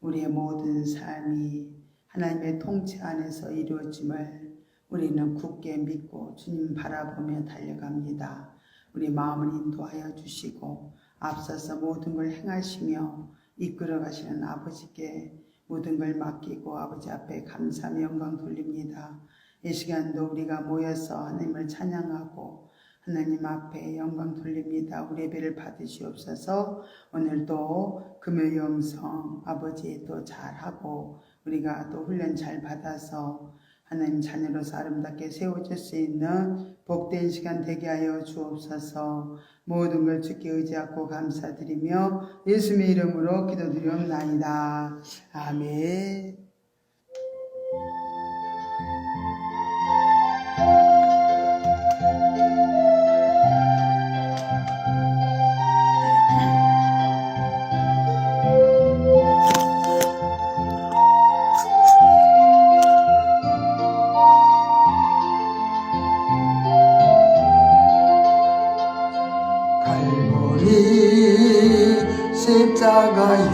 우리의 모든 삶이 하나님의 통치 안에서 이루어짐을 우리는 굳게 믿고 주님 바라보며 달려갑니다. 우리 마음을 인도하여 주시고 앞서서 모든 걸 행하시며 이끌어 가시는 아버지께 모든 걸 맡기고 아버지 앞에 감사하며 영광 돌립니다. 이 시간도 우리가 모여서 하나님을 찬양하고 하나님 앞에 영광 돌립니다. 우리 예배를 받으시옵소서. 오늘도 금요 영성 아버지 또 잘하고 우리가 또 훈련 잘 받아서 하나님 자녀로서 아름답게 세워질 수 있는 복된 시간 되게 하여 주옵소서. 모든 걸 주께 의지하고 감사드리며 예수님의 이름으로 기도드리옵나이다. 아멘. 십자가에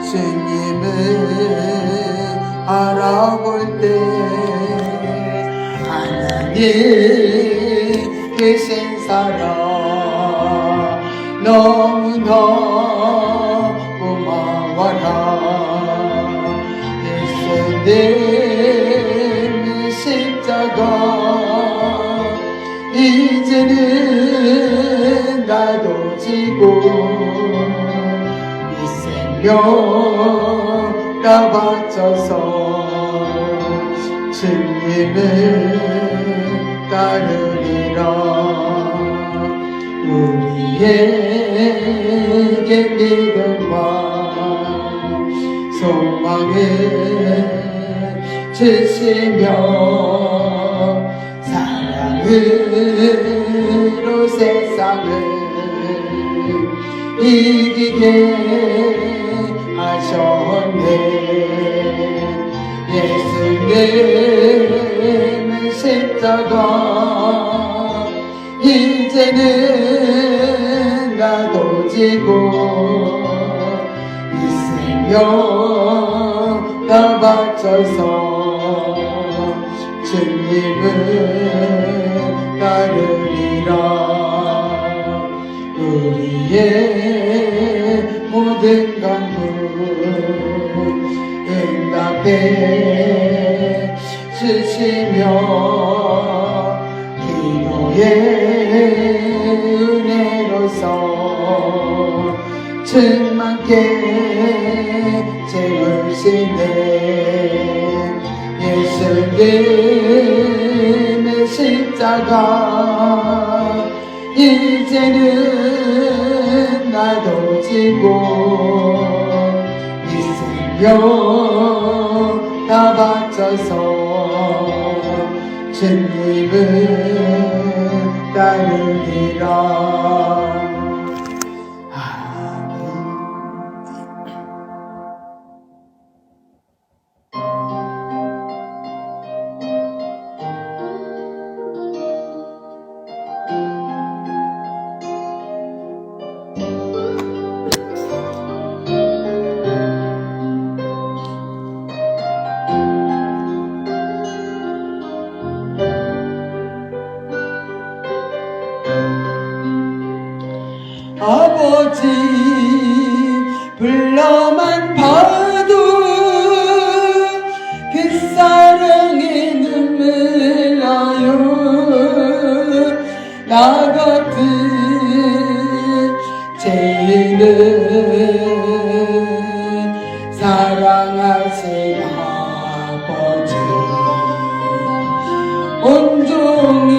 주님을 알아볼 때 하나님 되신 사랑 너무나 고마워라. 예수님의 십자가 이제는 나도 지고 이 생명 다 바쳐서 주님을 따르리라. 우리에게 믿음과 소망을 주시며 사랑으로 세상을 이기게 하셨네. 예수님의 십자가 이제는 나도 지고 이 생명 다 바쳐서 주님을 따르리라. 우리의 모든 간구 응답해 주시며 기도의 은혜로서 충만케 채우시네. 예수님의 십자가 이제는 나도 지고 이 생명 다 바쳐서 주님을 따르리라. 아버지 불러만 봐도 그 사랑에 눈물 나요. 나 같은 죄인을 사랑하신 아버지 온종일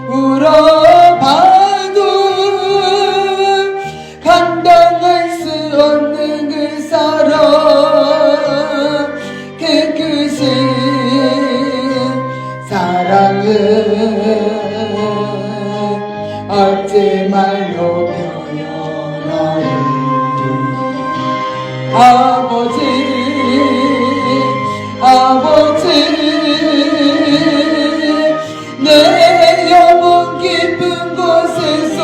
울어봐 감당할 수 없는 그 사랑 그 크신 사랑은 어찌 말로 표현하리. 아버지 내 영혼 깊은 곳에서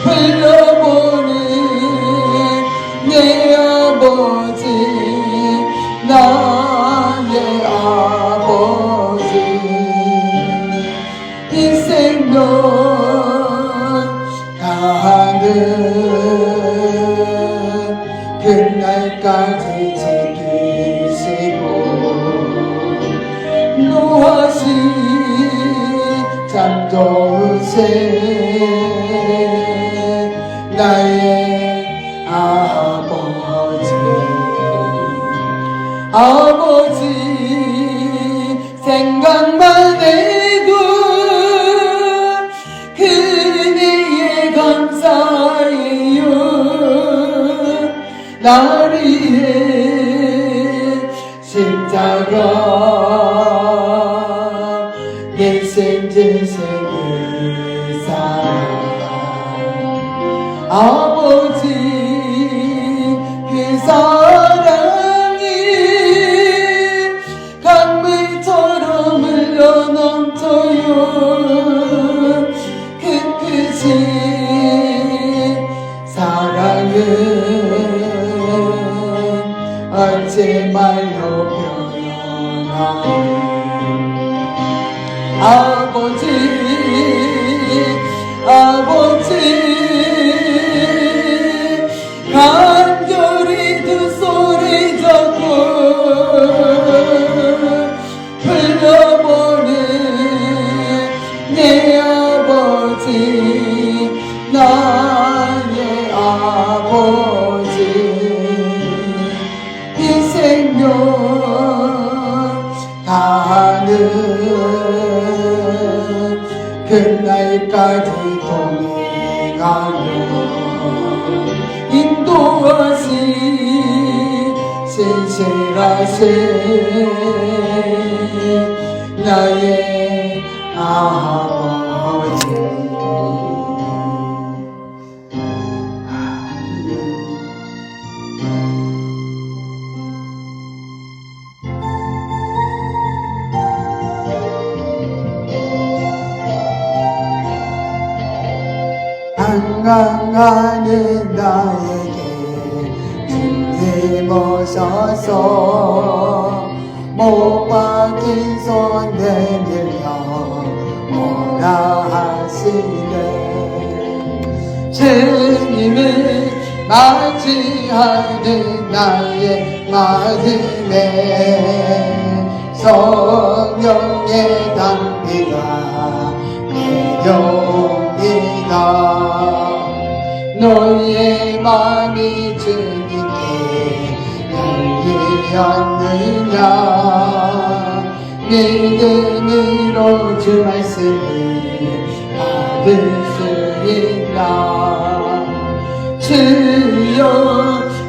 흘러보 아버지 나의 아버지 인생도 가는 그날까지 지키시고 노하신 참 좋으신 나의 아버지 생각만 해도 그네의 감사해요 나를 위해 십자가 예생 지신 그 사랑 아버지 그 사랑이 강물처럼 흘러넘쳐요 그 크신 사랑은 어찌 말로 표현하니 아버지 간절히 두 손을 잡고 불러보는 내 아버지 나의 아버지 인생도 가는 그날까지 동행하며 인도하신 신실하신 나의 아버지 한강가는 나에게 주님 오셔서 못 박힌 손 내밀며 오라 하시네 주님을 맞이하는 나의 마음에 성령의 담비가 내려옵니다 너의 마음이 주님께 열리었느냐 믿음으로 주 말씀을 받을 수 있나 주여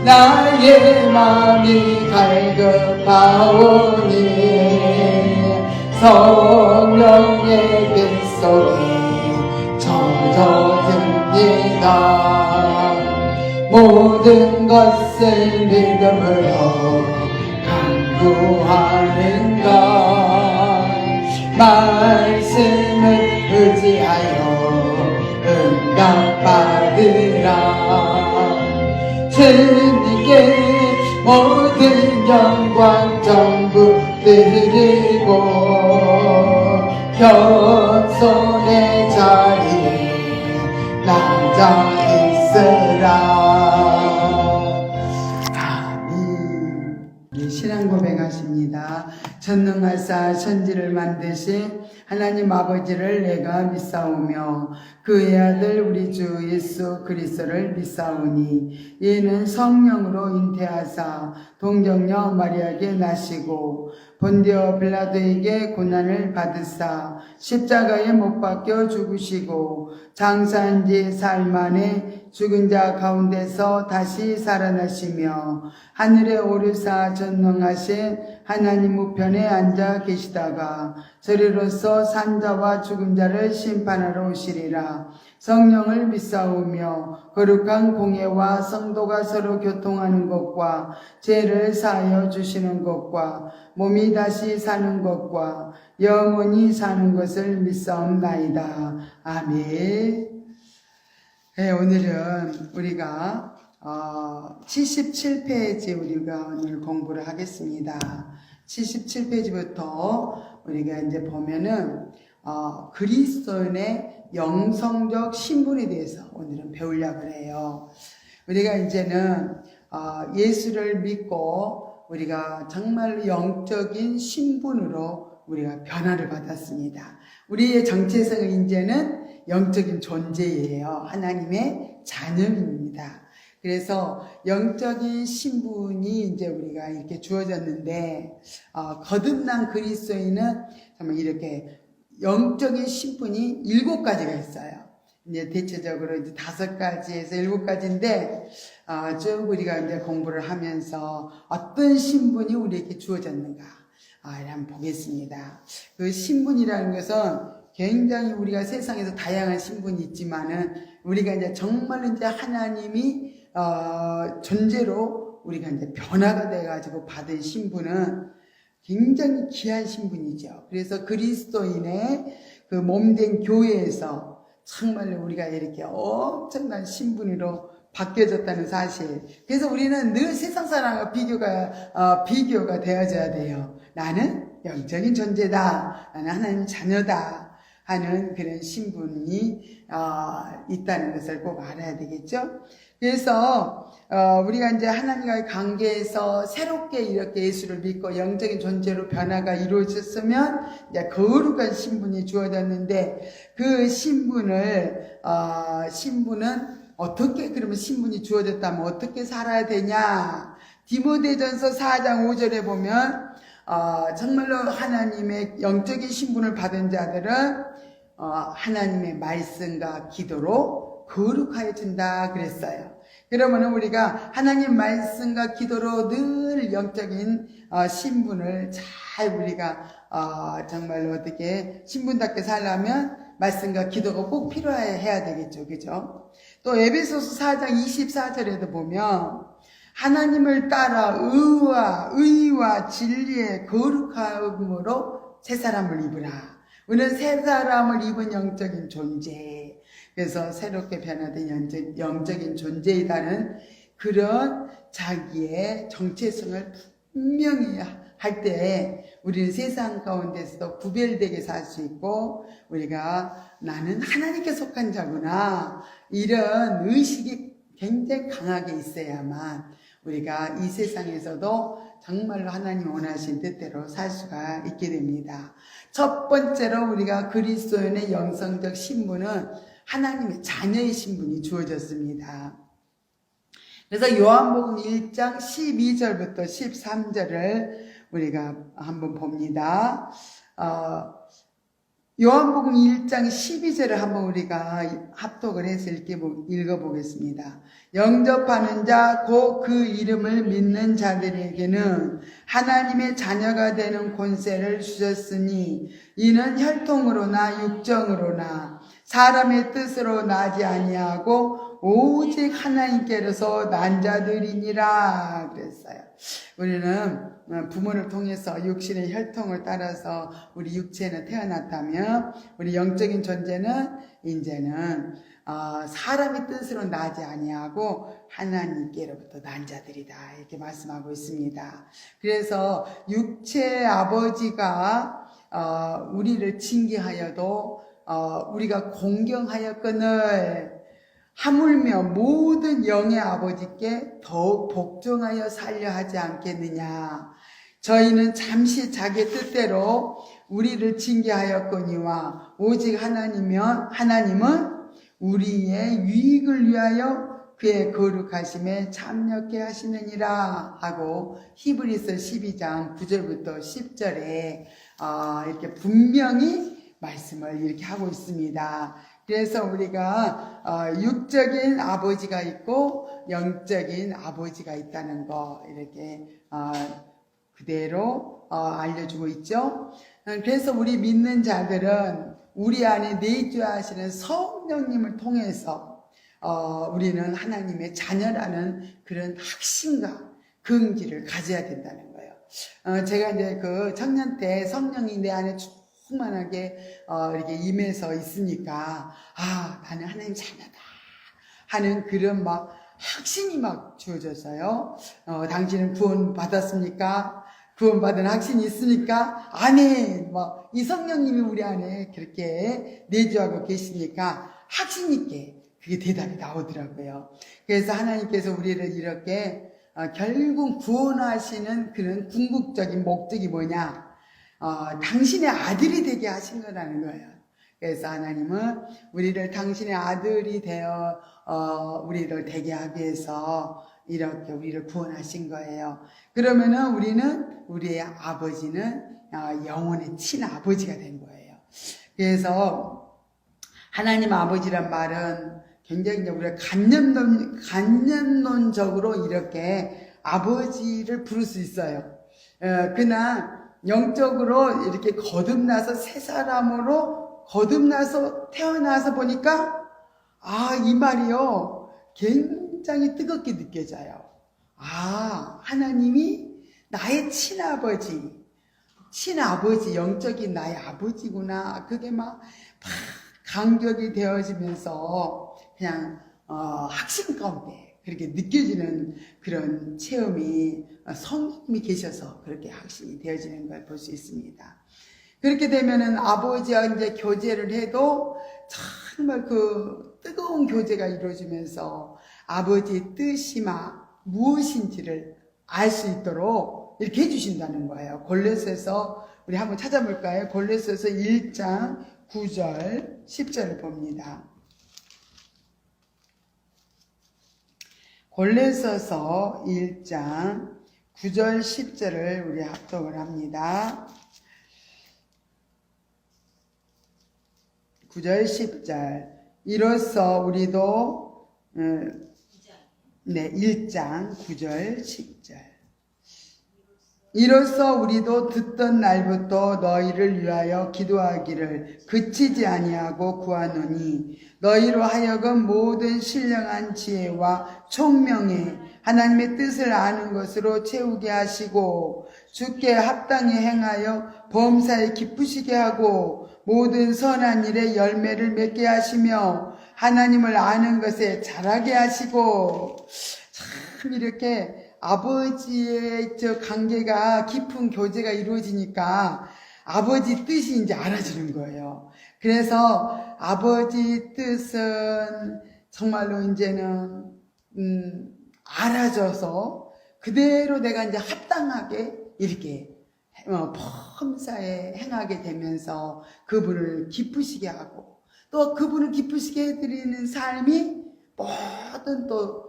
나의 마음이 갈급하오니 성령의 빗속에 젖어듭니다 모든 것을 믿음으로 간구하는가 말씀을 의지하여 응답받으라 주님께 모든 영광 전부 드리고 겸손의 자리에 앉아 있으라 신앙 고백하십니다. 전능하사 천지를 만드신 하나님 아버지를 내가 믿사오며 그의 아들 우리 주 예수 그리스도를 믿사오니 이는 성령으로 잉태하사 동정녀 마리아에게 나시고 본디오 빌라도에게 고난을 받으사 십자가에 못 박혀 죽으시고 장사한 지 사흘 만에 죽은 자 가운데서 다시 살아나시며 하늘에 오르사 전능하신 하나님 우편에 앉아 계시다가 저리로서 산자와 죽은 자를 심판하러 오시리라. 성령을 믿사오며 거룩한 공예와 성도가 서로 교통하는 것과 죄를 사하여 주시는 것과 몸이 다시 사는 것과 영원히 사는 것을 믿사옵나이다. 아멘. 네, 오늘은 우리가 77페이지 우리가 오늘 공부를 하겠습니다. 77페이지부터 우리가 이제 보면은 그리스도인의 영성적 신분에 대해서 오늘은 배우려고 해요. 우리가 이제는 예수를 믿고 우리가 정말 영적인 신분으로 우리가 변화를 받았습니다. 우리의 정체성은 이제는 영적인 존재예요. 하나님의 자녀입니다. 그래서 영적인 신분이 이제 우리가 이렇게 주어졌는데, 거듭난 그리스도인은 정말 이렇게 영적인 신분이 7가지가 있어요. 이제 대체적으로 이제 5가지에서 7가지인데, 쭉 우리가 이제 공부를 하면서 어떤 신분이 우리에게 주어졌는가, 한번 보겠습니다. 그 신분이라는 것은 굉장히 우리가 세상에서 다양한 신분이 있지만은, 우리가 이제 정말 이제 하나님이 존재로 우리가 이제 변화가 돼가지고 받은 신분은 굉장히 귀한 신분이죠. 그래서 그리스도인의 그 몸된 교회에서 정말 우리가 이렇게 엄청난 신분으로 바뀌어졌다는 사실. 그래서 우리는 늘 세상 사람과 비교가 되어져야 돼요. 나는 영적인 존재다. 나는 하나님 자녀다. 하는 그런 신분이 있다는 것을 꼭 알아야 되겠죠. 그래서 우리가 이제 하나님과의 관계에서 새롭게 이렇게 예수를 믿고 영적인 존재로 변화가 이루어졌으면 이제 거룩한 신분이 주어졌는데, 그 신분은 어떻게, 그러면 신분이 주어졌다면 어떻게 살아야 되냐? 디모데전서 4장 5절에 보면 정말로 하나님의 영적인 신분을 받은 자들은 하나님의 말씀과 기도로 거룩하여진다 그랬어요. 그러면 우리가 하나님 말씀과 기도로 늘 영적인 신분을 잘 우리가 정말로 어떻게 신분답게 살려면 말씀과 기도가 꼭 필요해야 되겠죠. 그죠? 또 에베소서 4장 24절에도 보면 하나님을 따라 의와 진리의 거룩함으로 새 사람을 입으라. 우리는 새 사람을 입은 영적인 존재. 그래서 새롭게 변화된 영적인 존재이다는 그런 자기의 정체성을 분명히 할 때 우리는 세상 가운데서도 구별되게 살 수 있고, 우리가 나는 하나님께 속한 자구나, 이런 의식이 굉장히 강하게 있어야만 우리가 이 세상에서도 정말로 하나님 원하신 뜻대로 살 수가 있게 됩니다. 첫 번째로 우리가 그리스도인의 영성적 신분은 하나님의 자녀의 신분이 주어졌습니다. 그래서 요한복음 1장 12절부터 13절을 우리가 한번 봅니다. 요한복음 1장 12절을 한번 우리가 합독을 해서 읽어보겠습니다. 영접하는 자, 곧 그 이름을 믿는 자들에게는 하나님의 자녀가 되는 권세를 주셨으니 이는 혈통으로나 육정으로나 사람의 뜻으로 나지 아니하고 오직 하나님께로서 난 자들이니라 그랬어요. 우리는 부모를 통해서 육신의 혈통을 따라서 우리 육체는 태어났다면, 우리 영적인 존재는 이제는 사람의 뜻으로 나지 아니하고 하나님께로부터 난 자들이다, 이렇게 말씀하고 있습니다. 그래서 육체의 아버지가 우리를 징계하여도 우리가 공경하였거늘 하물며 모든 영의 아버지께 더욱 복종하여 살려 하지 않겠느냐. 저희는 잠시 자기 뜻대로 우리를 징계하였거니와 오직 하나님은 우리의 유익을 위하여 그의 거룩하심에 참여케 하시느니라 하고 히브리서 12장 9절부터 10절에 이렇게 분명히 말씀을 이렇게 하고 있습니다. 그래서 우리가 육적인 아버지가 있고 영적인 아버지가 있다는 거 이렇게 그대로 알려주고 있죠. 그래서 우리 믿는 자들은 우리 안에 내주하시는 성령님을 통해서 우리는 하나님의 자녀라는 그런 확신과 긍지를 가져야 된다는 거예요. 제가 이제 그 청년 때 성령이 내 안에 충만하게 이렇게 임해서 있으니까 나는 하나님 자녀다 하는 그런 막 확신이 막 주어졌어요. 당신은 구원 받았습니까? 구원받은 확신이 있습니까? 아멘. 이 성령님이 우리 안에 그렇게 내주하고 계시니까 확신 있게 그게 대답이 나오더라고요. 그래서 하나님께서 우리를 이렇게 결국 구원하시는 그런 궁극적인 목적이 뭐냐? 당신의 아들이 되게 하신 거라는 거예요. 그래서 하나님은 우리를 당신의 아들이 되어 우리를 되게 하기 위해서 이렇게 우리를 구원하신 거예요. 그러면은 우리의 아버지는 영혼의 친아버지가 된 거예요. 그래서 하나님 아버지란 말은 굉장히 우리가 간념론적으로 이렇게 아버지를 부를 수 있어요. 그러나 영적으로 이렇게 거듭나서 새 사람으로 거듭나서 태어나서 보니까 이 말이요 굉장히 뜨겁게 느껴져요. 하나님이 나의 친아버지, 영적인 나의 아버지구나. 그게 막 감격이 되어지면서 그냥 확신 가운데 그렇게 느껴지는 그런 체험이 성령님이 계셔서 그렇게 확신이 되어지는 걸 볼 수 있습니다. 그렇게 되면은 아버지와 이제 교제를 해도 정말 그 뜨거운 교제가 이루어지면서 아버지의 뜻이 무엇인지를 알 수 있도록 이렇게 해주신다는 거예요. 골로새서 우리 한번 찾아볼까요? 골로새서 1장 9절 10절을 봅니다. 골로새서 1장 9절 10절을 우리 합독을 합니다. 9절 10절 이로써 우리도 1장 9절 10절 이로써 우리도 듣던 날부터 너희를 위하여 기도하기를 그치지 아니하고 구하노니 너희로 하여금 모든 신령한 지혜와 총명에 하나님의 뜻을 아는 것으로 채우게 하시고 주께 합당히 행하여 범사에 기쁘시게 하고 모든 선한 일에 열매를 맺게 하시며 하나님을 아는 것에 자라게 하시고 참 이렇게 아버지의 관계가 깊은 교제가 이루어지니까 아버지 뜻이 이제 알아지는 거예요. 그래서 아버지 뜻은 정말로 이제는 알아져서 그대로 내가 이제 합당하게 이렇게 범사에 행하게 되면서 그분을 기쁘시게 하고 또 그분을 기쁘시게 해드리는 삶이 모든 또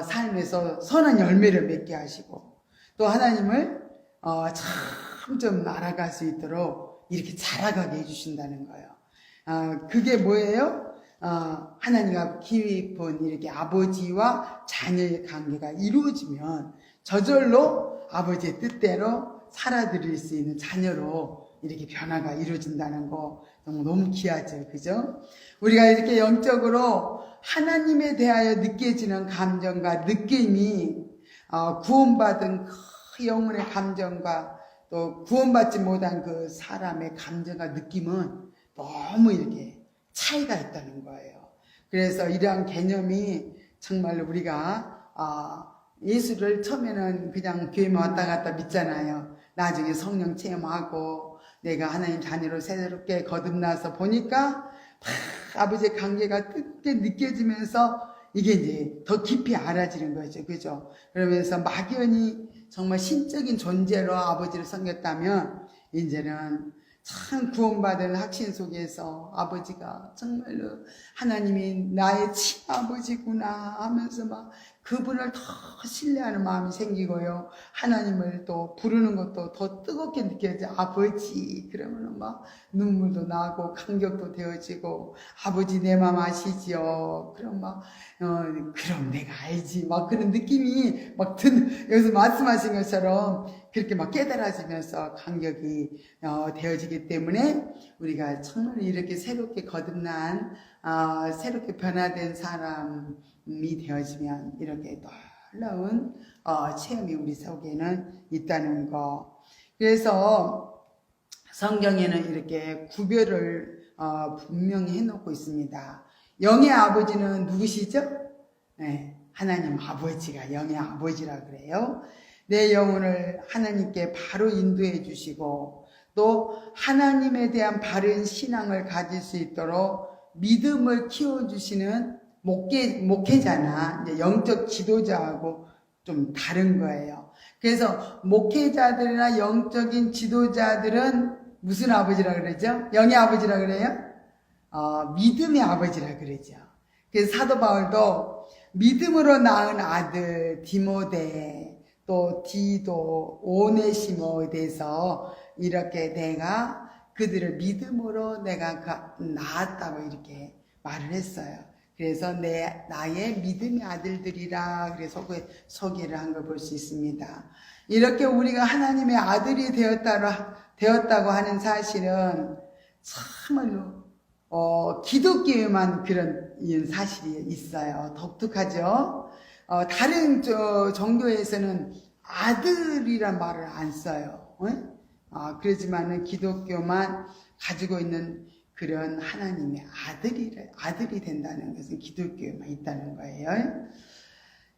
삶에서 선한 열매를 맺게 하시고 또 하나님을 참 좀 알아갈 수 있도록 이렇게 자라가게 해주신다는 거예요. 그게 뭐예요? 하나님과 깊은 이렇게 아버지와 자녀의 관계가 이루어지면 저절로 아버지의 뜻대로 살아드릴 수 있는 자녀로 이렇게 변화가 이루어진다는 거 너무 귀하죠. 그죠? 우리가 이렇게 영적으로 하나님에 대하여 느껴지는 감정과 느낌이 구원받은 그 영혼의 감정과 또 구원받지 못한 그 사람의 감정과 느낌은 너무 이렇게 차이가 있다는 거예요. 그래서 이러한 개념이 정말 우리가 예수를 처음에는 그냥 교회만 왔다 갔다 믿잖아요. 나중에 성령 체험하고 내가 하나님 자녀로 새롭게 거듭나서 보니까 아버지의 관계가 뜨겁게 느껴지면서 이게 이제 더 깊이 알아지는 거죠. 그죠? 그러면서 막연히 정말 신적인 존재로 아버지를 섬겼다면 이제는 참 구원받은 확신 속에서 아버지가 정말로 하나님이 나의 친아버지구나 하면서 막 그분을 더 신뢰하는 마음이 생기고요. 하나님을 또 부르는 것도 더 뜨겁게 느껴져. 아버지 그러면은 막 눈물도 나고 감격도 되어지고 아버지 내 마음 아시지요. 그럼 막 그럼 내가 알지. 막 그런 느낌이 막 여기서 말씀하신 것처럼 그렇게 막 깨달아지면서 감격이 되어지기 때문에 우리가 정말 이렇게 새롭게 거듭난 새롭게 변화된 사람이 되어지면 이렇게 놀라운 체험이 우리 속에는 있다는 거. 그래서 성경에는 이렇게 구별을 분명히 해놓고 있습니다. 영의 아버지는 누구시죠? 네, 하나님 아버지가 영의 아버지라 그래요. 내 영혼을 하나님께 바로 인도해 주시고 또 하나님에 대한 바른 신앙을 가질 수 있도록 믿음을 키워주시는 목회자나 이제 영적 지도자하고 좀 다른 거예요. 그래서 목회자들이나 영적인 지도자들은 무슨 아버지라 그러죠? 영의 아버지라 그래요? 믿음의 아버지라 그러죠. 그래서 사도 바울도 믿음으로 낳은 아들 디모데 또 디도 오네시모에 대해서 이렇게 내가 그들을 믿음으로 내가 낳았다고 이렇게 말을 했어요. 그래서 나의 믿음의 아들들이라 그래서 소개를 한 걸 볼 수 있습니다. 이렇게 우리가 하나님의 아들이 되었다고 하는 사실은 참말로 기독교에만 그런 사실이 있어요. 독특하죠. 다른 종교에서는 아들이란 말을 안 써요. 그렇지만은 기독교만 가지고 있는 그런 하나님의 아들이 된다는 것은 기독교에만 있다는 거예요.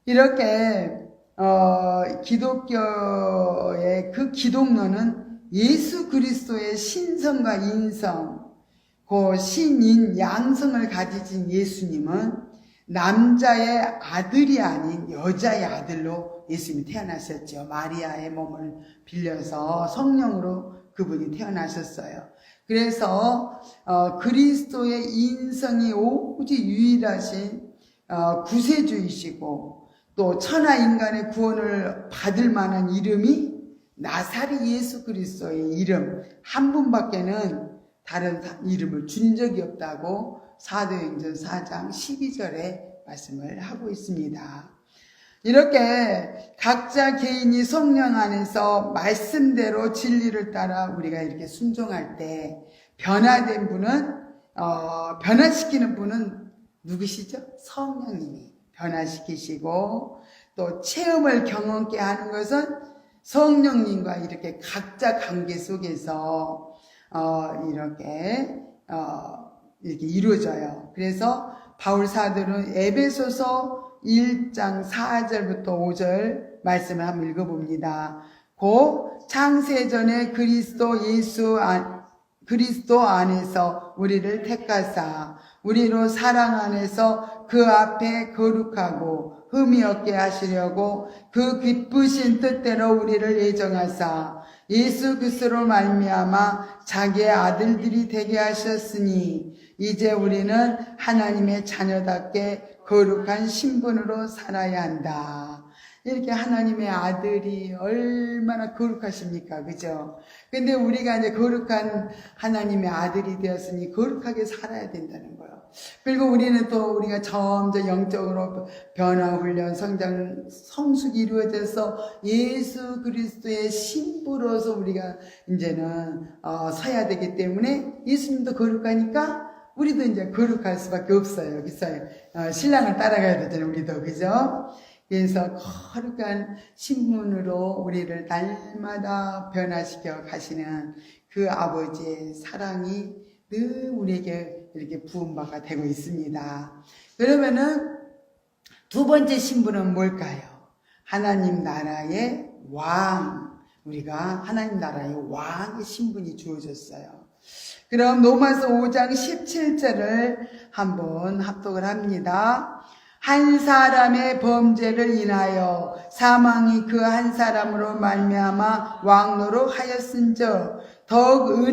이렇게 기독교의 그 기독론은 예수 그리스도의 신성과 인성, 그 신인 양성을 가지신 예수님은 남자의 아들이 아닌 여자의 아들로 예수님이 태어나셨죠. 마리아의 몸을 빌려서 성령으로 그분이 태어나셨어요. 그래서 그리스도의 인성이 오직 유일하신 구세주이시고 또 천하 인간의 구원을 받을 만한 이름이 나사렛 예수 그리스도의 이름 한 분밖에는 다른 이름을 준 적이 없다고 사도행전 4장 12절에 말씀을 하고 있습니다. 이렇게 각자 개인이 성령 안에서 말씀대로 진리를 따라 우리가 이렇게 순종할 때 변화된 분은 변화시키는 분은 누구시죠? 성령님이 변화시키시고 또 체험을 경험케 하는 것은 성령님과 이렇게 각자 관계 속에서 이렇게 이루어져요. 그래서 바울 사도는 에베소서 1장 4절부터 5절 말씀을 한번 읽어봅니다. 곧 창세전에 그리스도 안에서 우리를 택하사 우리로 사랑 안에서 그 앞에 거룩하고 흠이 없게 하시려고 그 기쁘신 뜻대로 우리를 예정하사 예수 그리스도로 말미암아 자기의 아들들이 되게 하셨으니 이제 우리는 하나님의 자녀답게 거룩한 신분으로 살아야 한다. 이렇게 하나님의 아들이 얼마나 거룩하십니까? 그죠? 근데 우리가 이제 거룩한 하나님의 아들이 되었으니 거룩하게 살아야 된다는 거예요. 그리고 우리는 또 우리가 점점 영적으로 변화, 훈련, 성장, 성숙이 이루어져서 예수 그리스도의 신부로서 우리가 이제는 서야 되기 때문에 예수님도 거룩하니까 우리도 이제 거룩할 수밖에 없어요. 그래서 신랑을 따라가야 되잖아요. 우리도. 그죠? 그래서 거룩한 신분으로 우리를 날마다 변화시켜 가시는 그 아버지의 사랑이 늘 우리에게 이렇게 부음바가 되고 있습니다. 그러면은 두 번째 신분은 뭘까요? 하나님 나라의 왕. 우리가 하나님 나라의 왕의 신분이 주어졌어요. 그럼 로마서 5장 17절을 한번 합독을 합니다. 한 사람의 범죄를 인하여 사망이 그 한 사람으로 말미암아 왕노로 하였은즉 더욱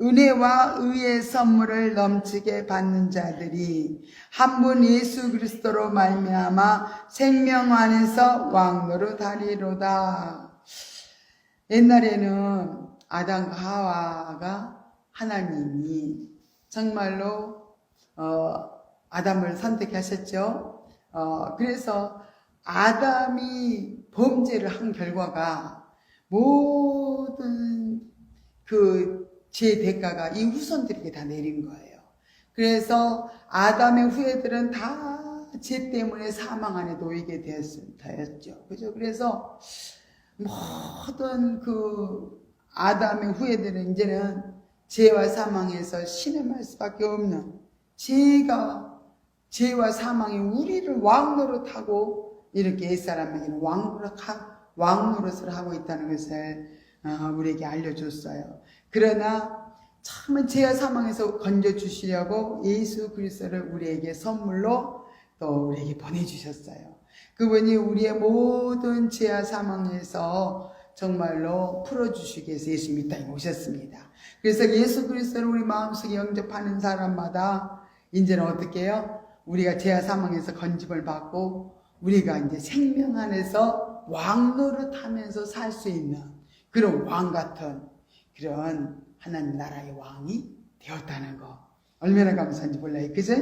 은혜와 의의 선물을 넘치게 받는 자들이 한 분 예수 그리스도로 말미암아 생명 안에서 왕노로 다리로다. 옛날에는 아담과 하와가 하나님이 정말로 아담을 선택하셨죠. 그래서 아담이 범죄를 한 결과가 모든 그 죄의 대가가 이 후손들에게 다 내린 거예요. 그래서 아담의 후예들은 다 죄 때문에 사망 안에 놓이게 되었죠. 그죠? 그래서 모든 그 아담의 후예들은 이제는 죄와 사망에서 신음할 수밖에 없는 죄가 죄와 사망이 우리를 왕노릇하고 이렇게 옛사람에게는 왕노릇을 하고 있다는 것을 우리에게 알려줬어요. 그러나 참 죄와 사망에서 건져주시려고 예수 그리스도를 우리에게 선물로 또 우리에게 보내주셨어요. 그분이 우리의 모든 죄와 사망에서 정말로 풀어주시기 위해서 예수님이 이 땅에 오셨습니다. 그래서 예수 그리스도를 우리 마음속에 영접하는 사람마다 이제는 어떻게 해요? 우리가 죄와 사망에서 건짐을 받고 우리가 이제 생명 안에서 왕노릇하면서 살 수 있는 그런 왕 같은 그런 하나님 나라의 왕이 되었다는 거 얼마나 감사한지 몰라요. 그죠?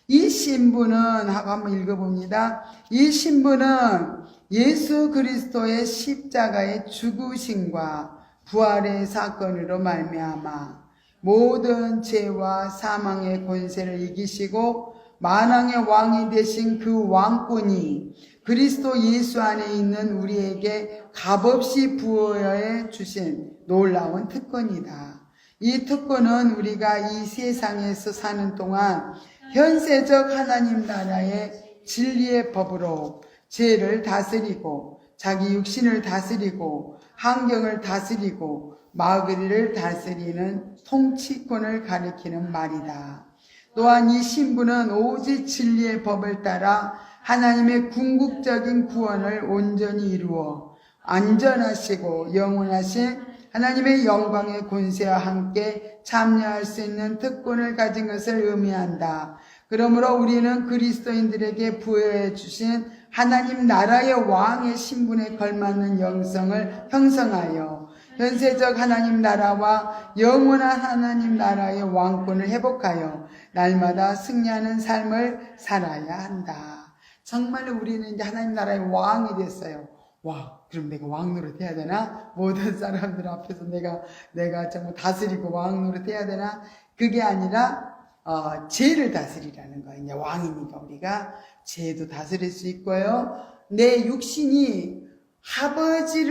이 신분은 하고 한번 읽어봅니다. 이 신분은 예수 그리스도의 십자가의 죽으심과 부활의 사건으로 말미암아 모든 죄와 사망의 권세를 이기시고 만왕의 왕이 되신 그 왕권이 그리스도 예수 안에 있는 우리에게 값없이 부여해 주신 놀라운 특권이다. 이 특권은 우리가 이 세상에서 사는 동안 현세적 하나님 나라의 진리의 법으로 죄를 다스리고 자기 육신을 다스리고 환경을 다스리고 마귀를 다스리는 통치권을 가리키는 말이다. 또한 이 신분은 오직 진리의 법을 따라 하나님의 궁극적인 구원을 온전히 이루어 안전하시고 영원하신 하나님의 영광의 권세와 함께 참여할 수 있는 특권을 가진 것을 의미한다. 그러므로 우리는 그리스도인들에게 부여해 주신 하나님 나라의 왕의 신분에 걸맞는 영성을 형성하여 현세적 하나님 나라와 영원한 하나님 나라의 왕권을 회복하여 날마다 승리하는 삶을 살아야 한다. 정말로 우리는 이제 하나님 나라의 왕이 됐어요. 와, 그럼 내가 왕 노릇 해야 되나? 모든 사람들 앞에서 내가 정말 다스리고 왕 노릇 해야 되나? 그게 아니라 죄를 다스리라는 거예요. 이제 왕이니까 우리가 죄도 다스릴 수 있고요. 내 육신이 아버지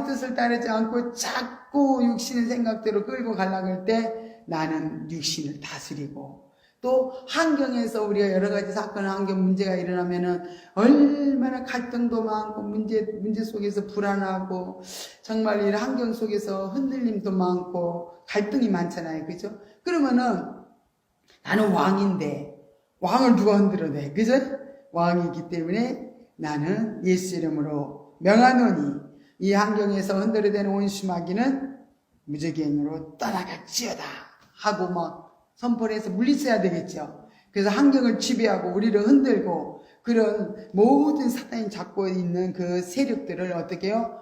뜻을 따르지 않고 자꾸 육신의 생각대로 끌고 가려고 할 때 나는 육신을 다스리고 또 환경에서 우리가 여러 가지 사건, 환경 문제가 일어나면은 얼마나 갈등도 많고 문제 속에서 불안하고 정말 이런 환경 속에서 흔들림도 많고 갈등이 많잖아요. 그죠? 그러면은 나는 왕인데 왕을 누가 흔들어내? 그죠? 왕이기 때문에 나는 예수 이름으로 명하노니 이 환경에서 흔들어대는 온수마귀는 무적행으로 떠나갈지어다 하고 막 선포를 해서 물리쳐야 되겠죠. 그래서 환경을 지배하고 우리를 흔들고 그런 모든 사탄이 잡고 있는 그 세력들을 어떻게 해요?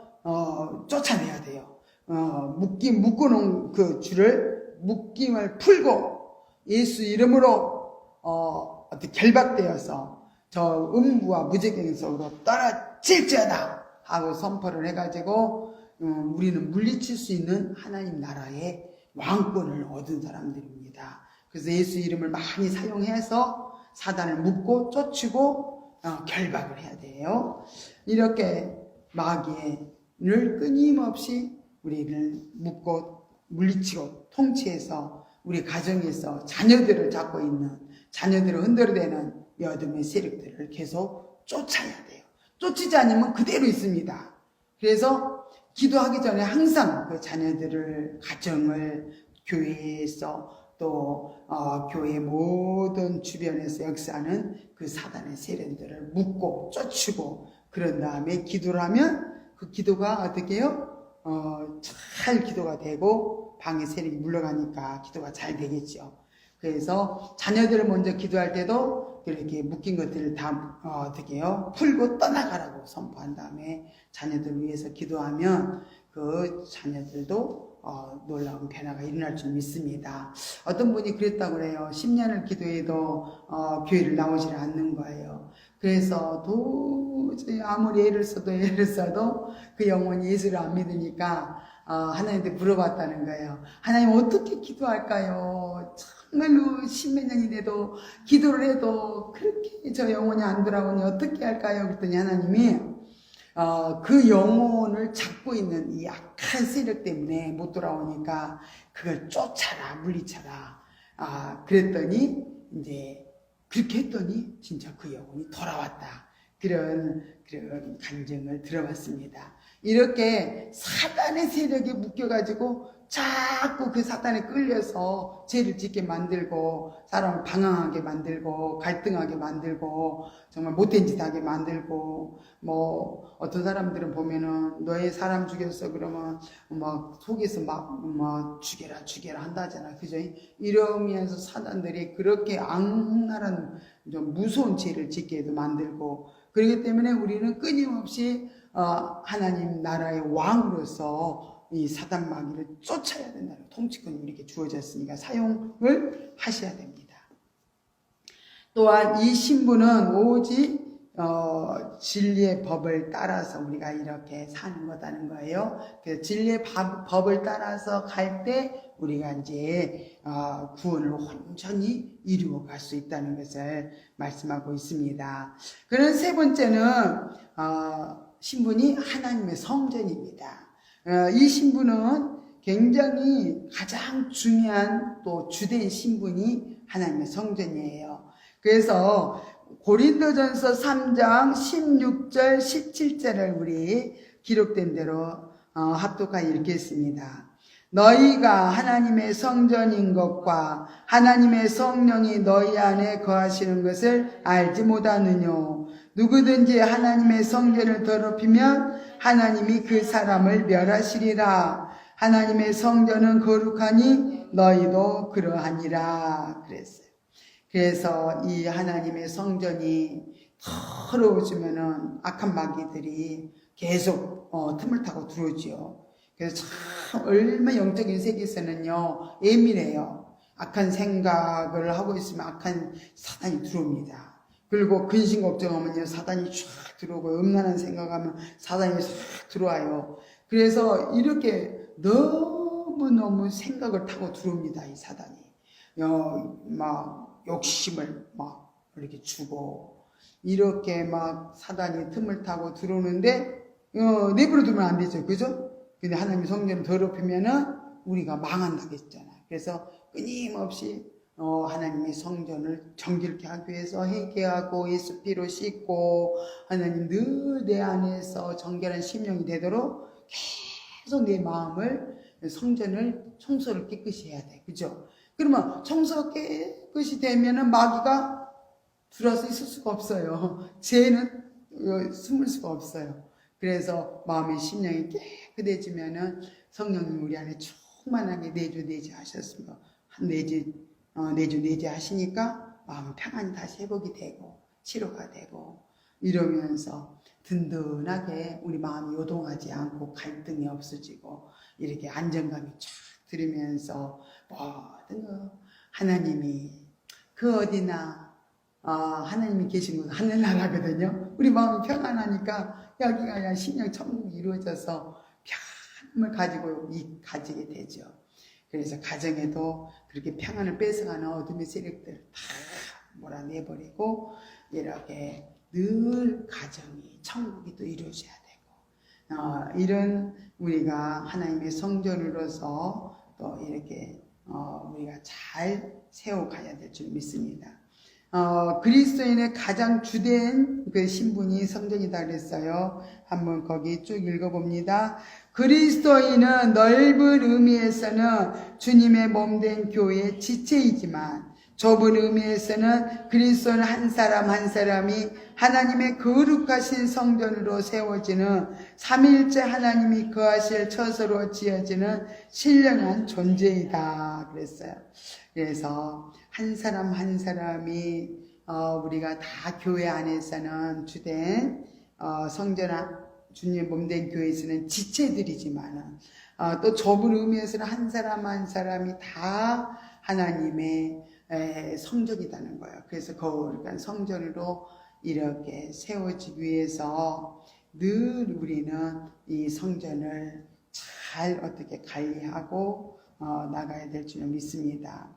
쫓아내야 돼요. 묶어놓은 그 줄을 묶임을 풀고 예수 이름으로 어떻게 결박되어서 저 음부와 무적행 속으로 떨어질지어다 하고 선포를 해가지고 우리는 물리칠 수 있는 하나님 나라의 왕권을 얻은 사람들입니다. 그래서 예수 이름을 많이 사용해서 사단을 묶고 쫓고 결박을 해야 돼요. 이렇게 마귀를 끊임없이 우리를 묶고 물리치고 통치해서 우리 가정에서 자녀들을 잡고 있는 자녀들을 흔들어대는 이 어둠의 세력들을 계속 쫓아야 돼요. 쫓지 않으면 그대로 있습니다. 그래서 기도하기 전에 항상 그 자녀들을 가정을 교회에서 또 교회 모든 주변에서 역사하는 그 사단의 세력들을 묶고 쫓고 그런 다음에 기도를 하면 그 기도가 어떻게 해요? 잘 기도가 되고 방의 세력이 물러가니까 기도가 잘 되겠죠. 그래서 자녀들을 먼저 기도할 때도 이렇게 묶인 것들을 다 어떻게 해요? 풀고 떠나가라고 선포한 다음에 자녀들을 위해서 기도하면 그 자녀들도 놀라운 변화가 일어날 줄 믿습니다. 어떤 분이 그랬다고 그래요. 10년을 기도해도 교회를 나오질 않는 거예요. 그래서 도저히 아무리 애를 써도 그 영혼이 예수를 안 믿으니까 하나님한테 물어봤다는 거예요. 하나님 어떻게 기도할까요? 정말로 십몇 년이 돼도 기도를 해도 그렇게 저 영혼이 안 돌아오니 어떻게 할까요? 그랬더니 하나님이 그 영혼을 잡고 있는 이 악한 세력 때문에 못 돌아오니까 그걸 쫓아라, 물리쳐라. 그랬더니 이제 그렇게 했더니 진짜 그 영혼이 돌아왔다. 그런 간증을 들어봤습니다. 이렇게 사단의 세력에 묶여가지고 자꾸 그 사단에 끌려서 죄를 짓게 만들고 사람을 방황하게 만들고 갈등하게 만들고 정말 못된 짓 하게 만들고 뭐 어떤 사람들은 보면은 너의 사람 죽였어 그러면 막 속에서 막 죽여라 한다잖아. 그죠? 이러면서 사단들이 그렇게 악랄한 좀 무서운 죄를 짓게도 만들고 그렇기 때문에 우리는 끊임없이 하나님 나라의 왕으로서 이 사단 마귀를 쫓아야 된다는 통치권이 우리에게 주어졌으니까 사용을 하셔야 됩니다. 또한 이 신부는 오직 진리의 법을 따라서 우리가 이렇게 사는 거다는 거예요. 그래서 진리의 법을 따라서 갈 때 우리가 이제 구원을 온전히 이루어 갈 수 있다는 것을 말씀하고 있습니다. 그런 세 번째는 신분이 하나님의 성전입니다. 이 신분은 굉장히 가장 중요한 또 주된 신분이 하나님의 성전이에요. 그래서 고린도전서 3장 16절 17절을 우리 기록된 대로 합독하여 읽겠습니다. 너희가 하나님의 성전인 것과 하나님의 성령이 너희 안에 거하시는 것을 알지 못하느뇨. 누구든지 하나님의 성전을 더럽히면 하나님이 그 사람을 멸하시리라. 하나님의 성전은 거룩하니 너희도 그러하니라 그랬어요. 그래서 이 하나님의 성전이 더러워지면은 악한 마귀들이 계속 틈을 타고 들어오지요. 그래서 참 얼마나 영적인 세계에서는요 예민해요. 악한 생각을 하고 있으면 악한 사단이 들어옵니다. 그리고 근심 걱정하면요 사단이 쫙 들어오고 음란한 생각하면 사단이 쫙 들어와요. 그래서 이렇게 너무너무 생각을 타고 들어옵니다. 이 사단이 막 욕심을 막 이렇게 주고 이렇게 막 사단이 틈을 타고 들어오는데 내버려 두면 안 되죠. 그죠? 근데 하나님의 성전을 더럽히면은 우리가 망한다고 했잖아요. 그래서 끊임없이 하나님의 성전을 정결케 하기 위해서 회개하고 예수 피로 씻고 하나님 늘 내 안에서 정결한 심령이 되도록 계속 내 마음을 성전을 청소를 깨끗이 해야 돼. 그죠? 그러면 청소가 깨끗이 되면은 마귀가 들어서 있을 수가 없어요. 죄는 숨을 수가 없어요. 그래서 마음의 심령이 깨끗해지면은 성령님 우리 안에 충만하게 내주하셨습니다. 내주하시니까 마음 평안이 다시 회복이 되고 치료가 되고 이러면서 든든하게 우리 마음이 요동하지 않고 갈등이 없어지고 이렇게 안정감이 쫙 들으면서 모든 하나님이 그 어디나 하나님이 계신 곳은 하늘나라거든요. 우리 마음이 평안하니까 여기가 그냥 심령 천국이 이루어져서 평안을 가지고 가지게 되죠. 그래서 가정에도 그렇게 평안을 뺏어가는 어둠의 세력들 다 몰아내버리고 이렇게 늘 가정이 천국이 또 이루어져야 되고 이런 우리가 하나님의 성전으로서 또 이렇게 우리가 잘 세워가야 될 줄 믿습니다. 그리스도인의 가장 주된 그 신분이 성전이다 그랬어요. 한번 거기 쭉 읽어봅니다. 그리스도인은 넓은 의미에서는 주님의 몸된 교회의 지체이지만 좁은 의미에서는 그리스도는 한 사람 한 사람이 하나님의 거룩하신 성전으로 세워지는 삼위일체 하나님이 거하실 처소로 지어지는 신령한 존재이다 그랬어요. 그래서 한 사람 한 사람이 우리가 다 교회 안에서는 주된 성전 주님의 몸된 교회에서는 지체들이지만 또 좁은 의미에서는 한 사람 한 사람이 다 하나님의 성전이라는 거예요. 그래서 거룩한 성전으로 이렇게 세워지기 위해서 늘 우리는 이 성전을 잘 어떻게 관리하고 나가야 될 줄 믿습니다.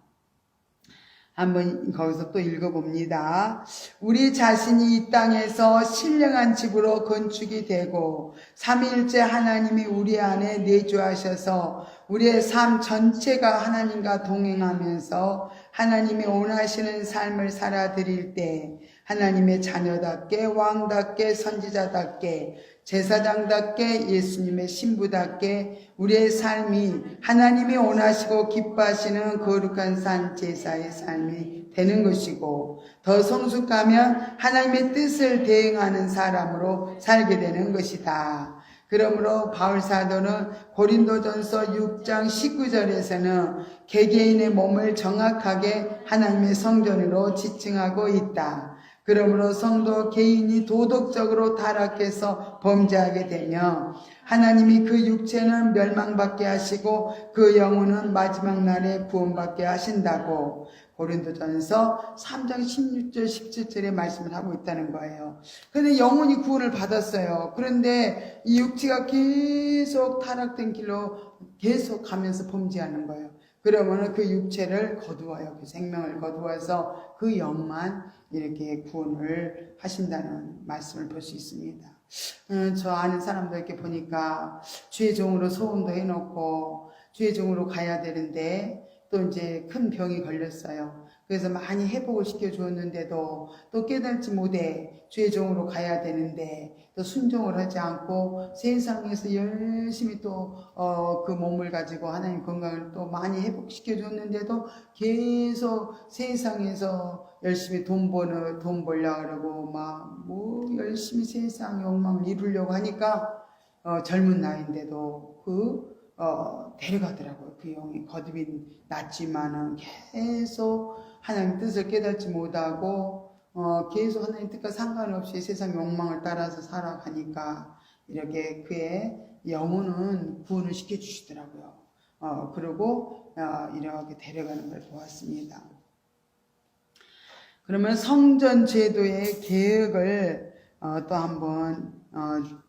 한번 거기서 또 읽어봅니다. 우리 자신이 이 땅에서 신령한 집으로 건축이 되고 삼위일체 하나님이 우리 안에 내주하셔서 우리의 삶 전체가 하나님과 동행하면서 하나님이 원하시는 삶을 살아드릴 때 하나님의 자녀답게, 왕답게, 선지자답게, 제사장답게, 예수님의 신부답게 우리의 삶이 하나님이 원하시고 기뻐하시는 거룩한 산 제사의 삶이 되는 것이고, 더 성숙하면 하나님의 뜻을 대행하는 사람으로 살게 되는 것이다. 그러므로 바울 사도는 고린도전서 6장 19절에서는 개개인의 몸을 정확하게 하나님의 성전으로 지칭하고 있다. 그러므로 성도 개인이 도덕적으로 타락해서 범죄하게 되면 하나님이 그 육체는 멸망받게 하시고 그 영혼은 마지막 날에 구원받게 하신다고 고린도전서 3장 16절 17절에 말씀을 하고 있다는 거예요. 그런데 영혼이 구원을 받았어요. 그런데 이 육체가 계속 타락된 길로 계속 가면서 범죄하는 거예요. 그러면 그 육체를 거두어요. 그 생명을 거두어서 그 영만 이렇게 구원을 하신다는 말씀을 볼 수 있습니다. 저 아는 사람들 이렇게 보니까 주의 종으로 소원도 해놓고 주의 종으로 가야 되는데 또 이제 큰 병이 걸렸어요. 그래서 많이 회복을 시켜주었는데도 또 깨달지 못해 주의 종으로 가야 되는데 또 순종을 하지 않고 세상에서 열심히 또 그 몸을 가지고 하나님 건강을 또 많이 회복시켜줬는데도 계속 세상에서 열심히 돈 벌려고 그러고 막 뭐 열심히 세상 욕망을 이루려고 하니까 젊은 나이인데도 데려가더라고요. 그 영이 거듭이 났지만은 계속 하나님 뜻을 깨닫지 못하고 계속 하나님 뜻과 상관없이 세상 욕망을 따라서 살아가니까 이렇게 그의 영혼은 구원을 시켜주시더라고요. 그리고 이렇게 데려가는 걸 보았습니다. 그러면 성전 제도의 개혁을 또 한번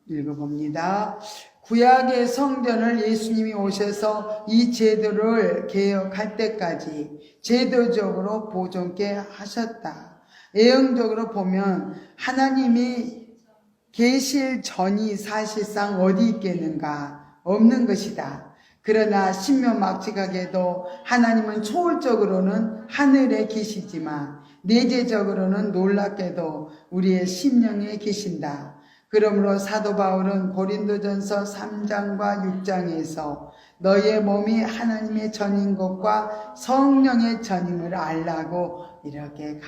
읽어봅니다. 구약의 성전을 예수님이 오셔서 이 제도를 개혁할 때까지 제도적으로 보존케 하셨다. 예언적으로 보면 하나님이 계실 전이 사실상 어디 있겠는가? 없는 것이다. 그러나 신묘막측하게도 하나님은 초월적으로는 하늘에 계시지만 내재적으로는 놀랍게도 우리의 심령에 계신다. 그러므로 사도 바울은 고린도전서 3장과 6장에서 너의 몸이 하나님의 전인 것과 성령의 전임을 알라고 이렇게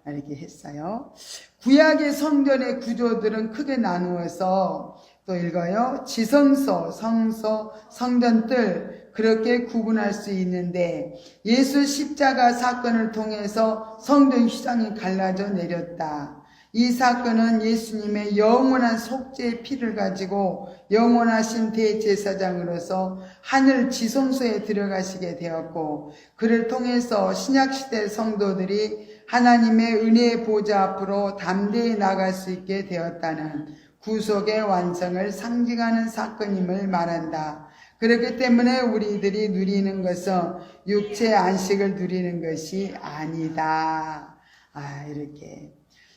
이렇게 했어요. 구약의 성전의 구조들은 크게 나누어서 또 읽어요. 지성소, 성소, 성전들 그렇게 구분할 수 있는데 예수 십자가 사건을 통해서 성전 휘장이 갈라져 내렸다. 이 사건은 예수님의 영원한 속죄의 피를 가지고 영원하신 대제사장으로서 하늘 지성소에 들어가시게 되었고 그를 통해서 신약시대 성도들이 하나님의 은혜의 보좌 앞으로 담대히 나갈 수 있게 되었다는 구속의 완성을 상징하는 사건임을 말한다. 그렇기 때문에 우리들이 누리는 것은 육체의 안식을 누리는 것이 아니다. 이렇게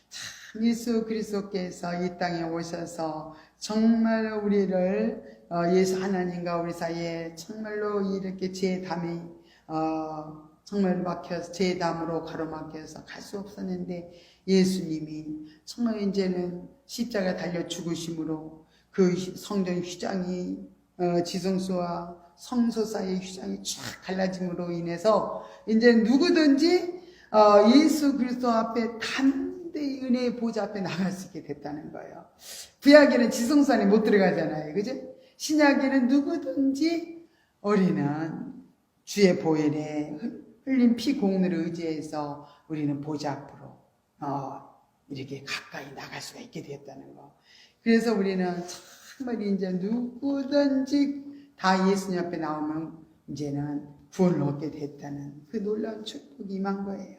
참 예수 그리스도께서 이 땅에 오셔서 정말 우리를 예수 하나님과 우리 사이에 정말로 이렇게 죄담이 정말 막혀서 죄담으로 가로막혀서 갈 수 없었는데 예수님이 정말 이제는 십자가 달려 죽으심으로 그 성전 휘장이 지성소와 성소 사이의 휘장이 쫙 갈라짐으로 인해서 이제 누구든지 예수 그리스도 앞에 담대히 은혜의 보좌 앞에 나갈 수 있게 됐다는 거예요. 구약에는 지성소 안에 못 들어가잖아요. 그죠? 신약에는 누구든지 우리는 주의 보혈에 흘린 피 공로를 의지해서 우리는 보좌 앞으로 이렇게 가까이 나갈 수가 있게 되었다는 거. 그래서 우리는 정말 이제 누구든지 다 예수님 앞에 나오면 이제는 구원을 얻게 됐다는 그 놀라운 축복이 임한 거예요.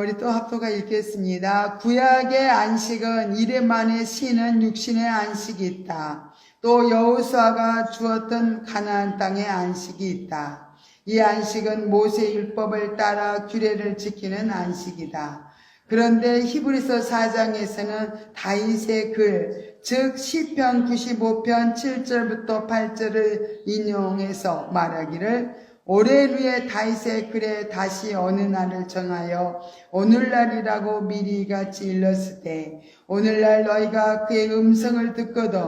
우리 또 합도가 읽겠습니다. 구약의 안식은 이래 만에 쉬는 육신의 안식이 있다. 또 여호수아가 주었던 가나안 땅의 안식이 있다. 이 안식은 모세 율법을 따라 규례를 지키는 안식이다. 그런데 히브리서 4장에서는 다윗의 글, 즉 시편 95편 7절부터 8절을 인용해서 말하기를 오레루의 다윗의 글에 다시 어느 날을 정하여 오늘날이라고 미리 같이 일렀을 때 오늘날 너희가 그의 음성을 듣거든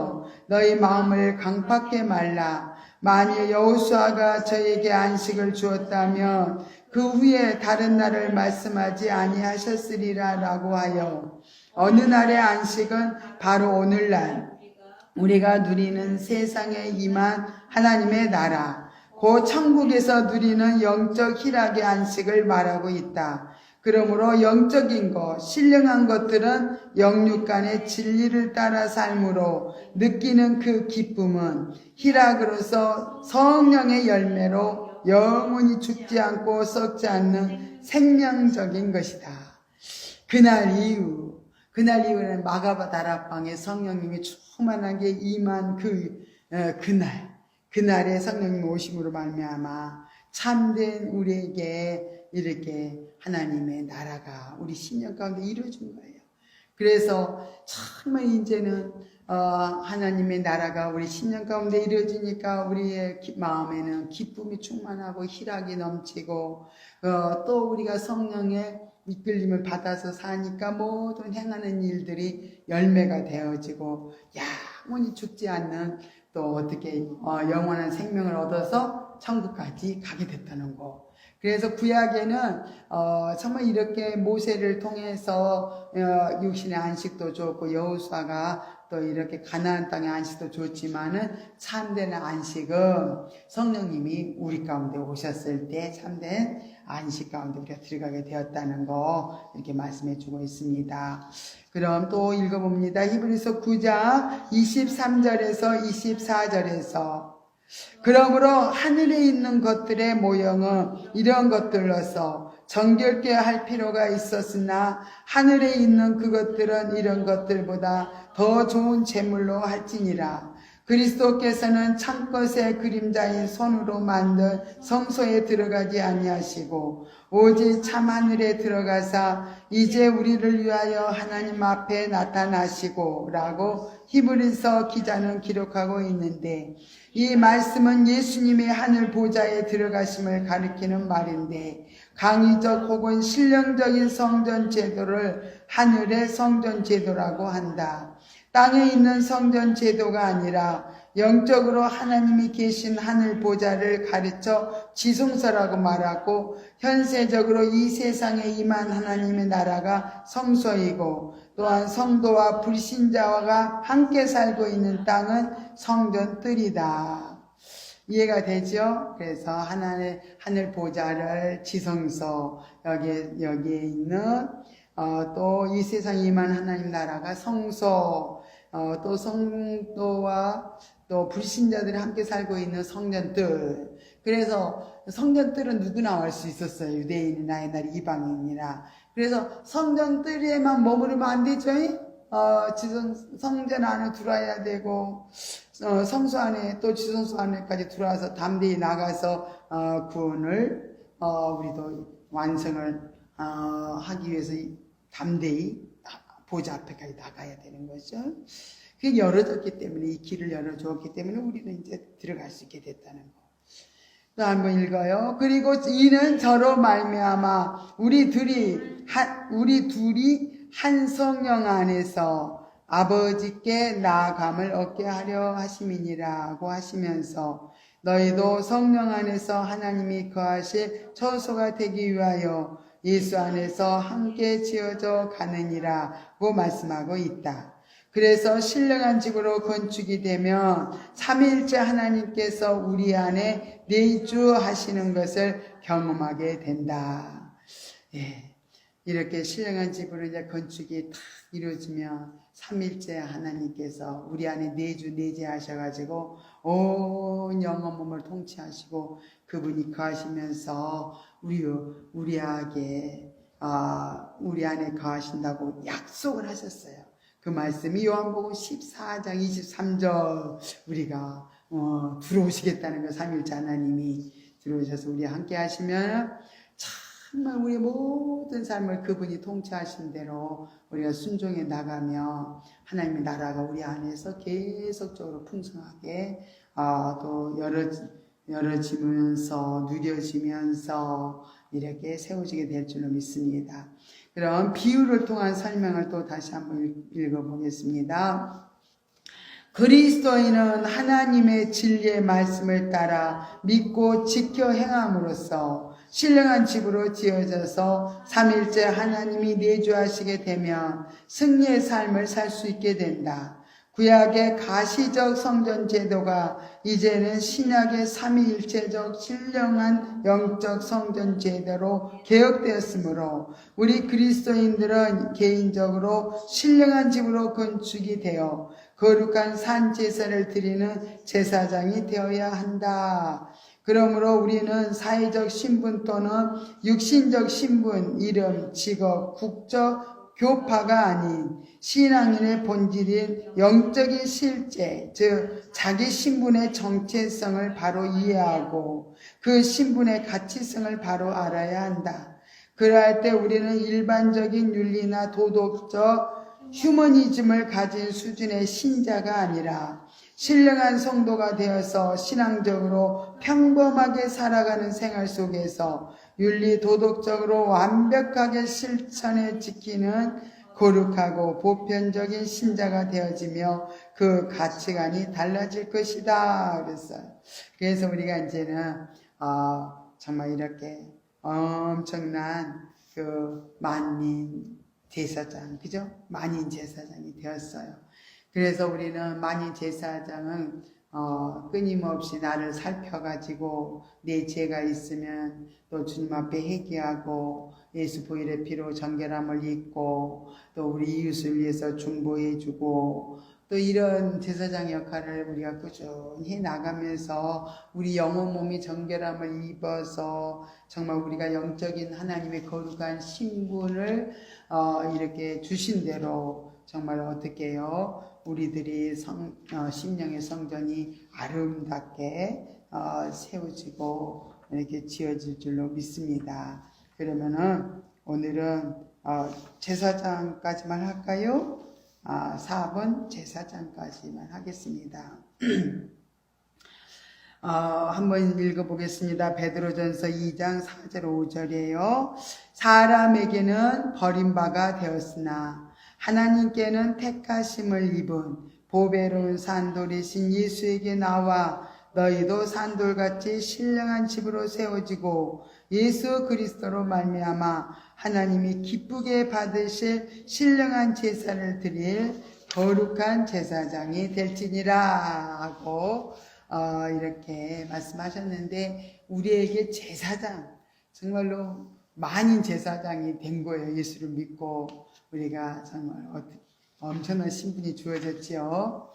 너희 마음을 강팍게 말라. 만일 여호수아가 저에게 안식을 주었다면 그 후에 다른 날을 말씀하지 아니하셨으리라 라고 하여 어느 날의 안식은 바로 오늘날 우리가 누리는 세상에 임한 하나님의 나라 곧 천국에서 누리는 영적 희락의 안식을 말하고 있다. 그러므로 영적인 것, 신령한 것들은 영육 간의 진리를 따라 삶으로 느끼는 그 기쁨은 희락으로서 성령의 열매로 영원히 죽지 않고 썩지 않는 생명적인 것이다. 그날 이후는 마가바 다락방에 성령님이 충만하게 임한 그날에 성령님 오심으로 말미암아 참된 우리에게 이렇게 하나님의 나라가 우리 신령 가운데 이루어진 거예요. 그래서 정말 이제는 하나님의 나라가 우리 신령 가운데 이루어지니까 우리의 마음에는 기쁨이 충만하고 희락이 넘치고 또 우리가 성령의 이끌림을 받아서 사니까 모든 행하는 일들이 열매가 되어지고 영원히 죽지 않는 또 어떻게 영원한 생명을 얻어서 천국까지 가게 됐다는 거. 그래서 구약에는 정말 이렇게 모세를 통해서 육신의 안식도 줬고 여호수아가 또 이렇게 가나안 땅의 안식도 줬지만은 참된 안식은 성령님이 우리 가운데 오셨을 때 참된 안식 가운데 우리가 들어가게 되었다는 거 이렇게 말씀해 주고 있습니다. 그럼 또 읽어봅니다. 히브리서 9장 23절에서 24절에서 그러므로 하늘에 있는 것들의 모형은 이런 것들로서 정결케 할 필요가 있었으나 하늘에 있는 그것들은 이런 것들보다 더 좋은 제물로 할지니라. 그리스도께서는 참것의 그림자인 손으로 만든 성소에 들어가지 아니하시고 오직 참하늘에 들어가사 이제 우리를 위하여 하나님 앞에 나타나시고 라고 히브리서 기자는 기록하고 있는데 이 말씀은 예수님의 하늘 보좌에 들어가심을 가리키는 말인데 강의적 혹은 신령적인 성전 제도를 하늘의 성전 제도라고 한다. 땅에 있는 성전 제도가 아니라 영적으로 하나님이 계신 하늘 보좌를 가르쳐 지성소라고 말하고 현세적으로 이 세상에 임한 하나님의 나라가 성소이고 또한 성도와 불신자가 함께 살고 있는 땅은 성전뜰이다. 이해가 되죠? 그래서 하늘 보좌를 지성소 여기에 있는 또 이 세상에 임한 하나님 나라가 성소 또 성도와 또 불신자들이 함께 살고 있는 성전뜰. 그래서 성전뜰은 누구나 올 수 있었어요. 유대인이나 옛날 이방인이나. 그래서 성전뜰에만 머무르면 안 되죠. 성전 안에 들어와야 되고 성소 안에 또 지성소 안에까지 들어와서 담대히 나가서 구원을 우리도 완성을 하기 위해서 담대히 보좌 앞에까지 나가야 되는 거죠. 그게 열어졌기 때문에 이 길을 열어주었기 때문에 우리는 이제 들어갈 수 있게 됐다는 거. 또 한번 읽어요. 그리고 이는 저로 말미암아 우리 둘이 한 성령 안에서 아버지께 나아감을 얻게 하려 하심이니라고 하시면서 너희도 성령 안에서 하나님이 거하실 처소가 되기 위하여 예수 안에서 함께 지어져 가느니라고 말씀하고 있다. 그래서 신령한 집으로 건축이 되면 삼위일체 하나님께서 우리 안에 내주하시는 것을 경험하게 된다. 예, 이렇게 신령한 집으로 이제 건축이 딱 이루어지면 삼위일체 하나님께서 우리 안에 내재하셔가지고 온 영혼 몸을 통치하시고 그분이 거하시면서 우리 안에 거하신다고 약속을 하셨어요. 그 말씀이 요한복음 14장 23절 우리가 들어오시겠다는 거 삼위일체 하나님이 들어오셔서 우리 함께 하시면 정말 우리 모든 삶을 그분이 통치하신 대로 우리가 순종해 나가며 하나님의 나라가 우리 안에서 계속적으로 풍성하게 또 열어지면서 누려지면서 이렇게 세워지게 될 줄로 믿습니다. 그럼 비유를 통한 설명을 또 다시 한번 읽어보겠습니다. 그리스도인은 하나님의 진리의 말씀을 따라 믿고 지켜 행함으로써 신령한 집으로 지어져서 3일째 하나님이 내주하시게 되면 승리의 삶을 살 수 있게 된다. 구약의 가시적 성전 제도가 이제는 신약의 삼위일체적 신령한 영적 성전 제도로 개혁되었으므로 우리 그리스도인들은 개인적으로 신령한 집으로 건축이 되어 거룩한 산 제사를 드리는 제사장이 되어야 한다. 그러므로 우리는 사회적 신분 또는 육신적 신분, 이름, 직업, 국적, 교파가 아닌 신앙인의 본질인 영적인 실제, 즉 자기 신분의 정체성을 바로 이해하고 그 신분의 가치성을 바로 알아야 한다. 그러할 때 우리는 일반적인 윤리나 도덕적 휴머니즘을 가진 수준의 신자가 아니라 신령한 성도가 되어서 신앙적으로 평범하게 살아가는 생활 속에서 윤리 도덕적으로 완벽하게 실천해 지키는 거룩하고 보편적인 신자가 되어지며 그 가치관이 달라질 것이다 그랬어요. 그래서 우리가 이제는 정말 이렇게 엄청난 그 만인 제사장, 그죠? 만인 제사장이 되었어요. 그래서 우리는 만인 제사장은 끊임없이 나를 살펴가지고 내 죄가 있으면 또 주님 앞에 회개하고 예수 보혈의 피로 정결함을 입고 또 우리 이웃을 위해서 중보해주고 또 이런 제사장 역할을 우리가 꾸준히 나가면서 우리 영혼 몸이 정결함을 입어서 정말 우리가 영적인 하나님의 거룩한 신분을 이렇게 주신 대로 정말 어떻게 해요? 우리들이 심령의 성전이 아름답게 세워지고 이렇게 지어질 줄로 믿습니다. 그러면은 오늘은 제사장까지만 할까요? 4번 제사장까지만 하겠습니다. 한번 읽어보겠습니다. 베드로전서 2장 4절 5절이에요. 사람에게는 버림바가 되었으나 하나님께는 택하심을 입은 보배로운 산돌이신 예수에게 나와 너희도 산돌같이 신령한 집으로 세워지고 예수 그리스도로 말미암아 하나님이 기쁘게 받으실 신령한 제사를 드릴 거룩한 제사장이 될지니라 하고 이렇게 말씀하셨는데 우리에게 제사장, 정말로 만인 제사장이 된 거예요. 예수를 믿고 우리가 정말 엄청난 신분이 주어졌지요.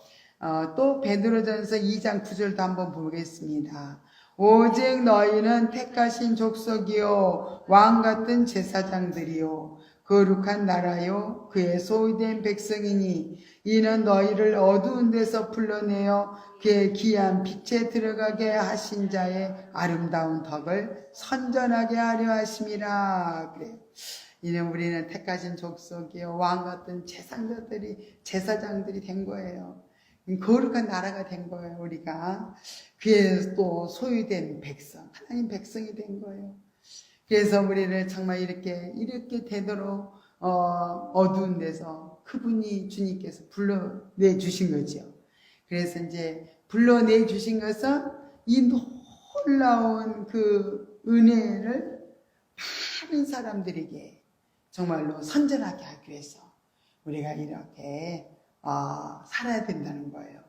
또 베드로전서 2장 9절도 한번 보겠습니다. 오직 너희는 택하신 족속이요 왕같은 제사장들이요 거룩한 나라요 그의 소유된 백성이니 이는 너희를 어두운 데서 불러내어 그의 귀한 빛에 들어가게 하신 자의 아름다운 덕을 선전하게 하려 하심이라. 그래요. 이는 우리는 택하신 족속이요 왕같은 제사장들이 된 거예요. 거룩한 나라가 된 거예요. 우리가 그의 또 소유된 백성, 하나님 백성이 된 거예요. 그래서 우리를 정말 이렇게 되도록 어두운 데서 그분이 주님께서 불러내 주신 거죠. 그래서 이제 불러내 주신 것은 이 놀라운 그 은혜를 많은 사람들에게 정말로 선전하게 하기 위해서 우리가 이렇게 살아야 된다는 거예요.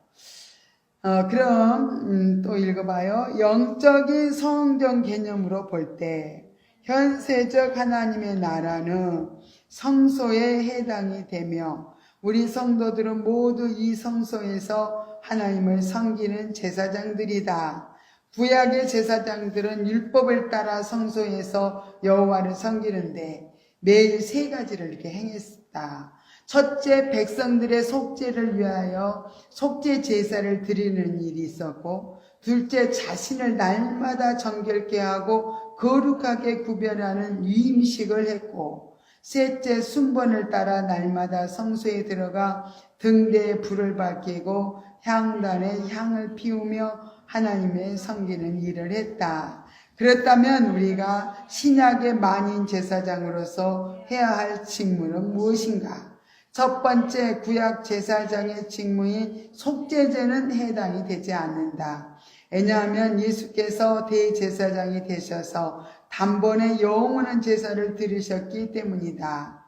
그럼 또 읽어봐요. 영적인 성전 개념으로 볼 때 현세적 하나님의 나라는 성소에 해당이 되며 우리 성도들은 모두 이 성소에서 하나님을 섬기는 제사장들이다. 구약의 제사장들은 율법을 따라 성소에서 여호와를 섬기는데 매일 3가지를 이렇게 행했다. 첫째, 백성들의 속죄를 위하여 속죄 제사를 드리는 일이 있었고, 둘째, 자신을 날마다 정결케 하고 거룩하게 구별하는 위임식을 했고, 셋째, 순번을 따라 날마다 성소에 들어가 등대에 불을 밝히고 향단에 향을 피우며 하나님의 섬기는 일을 했다. 그렇다면 우리가 신약의 만인 제사장으로서 해야 할 직무는 무엇인가? 첫 번째 구약 제사장의 직무인 속죄제는 해당이 되지 않는다. 왜냐하면 예수께서 대제사장이 되셔서 단번에 영원한 제사를 드리셨기 때문이다.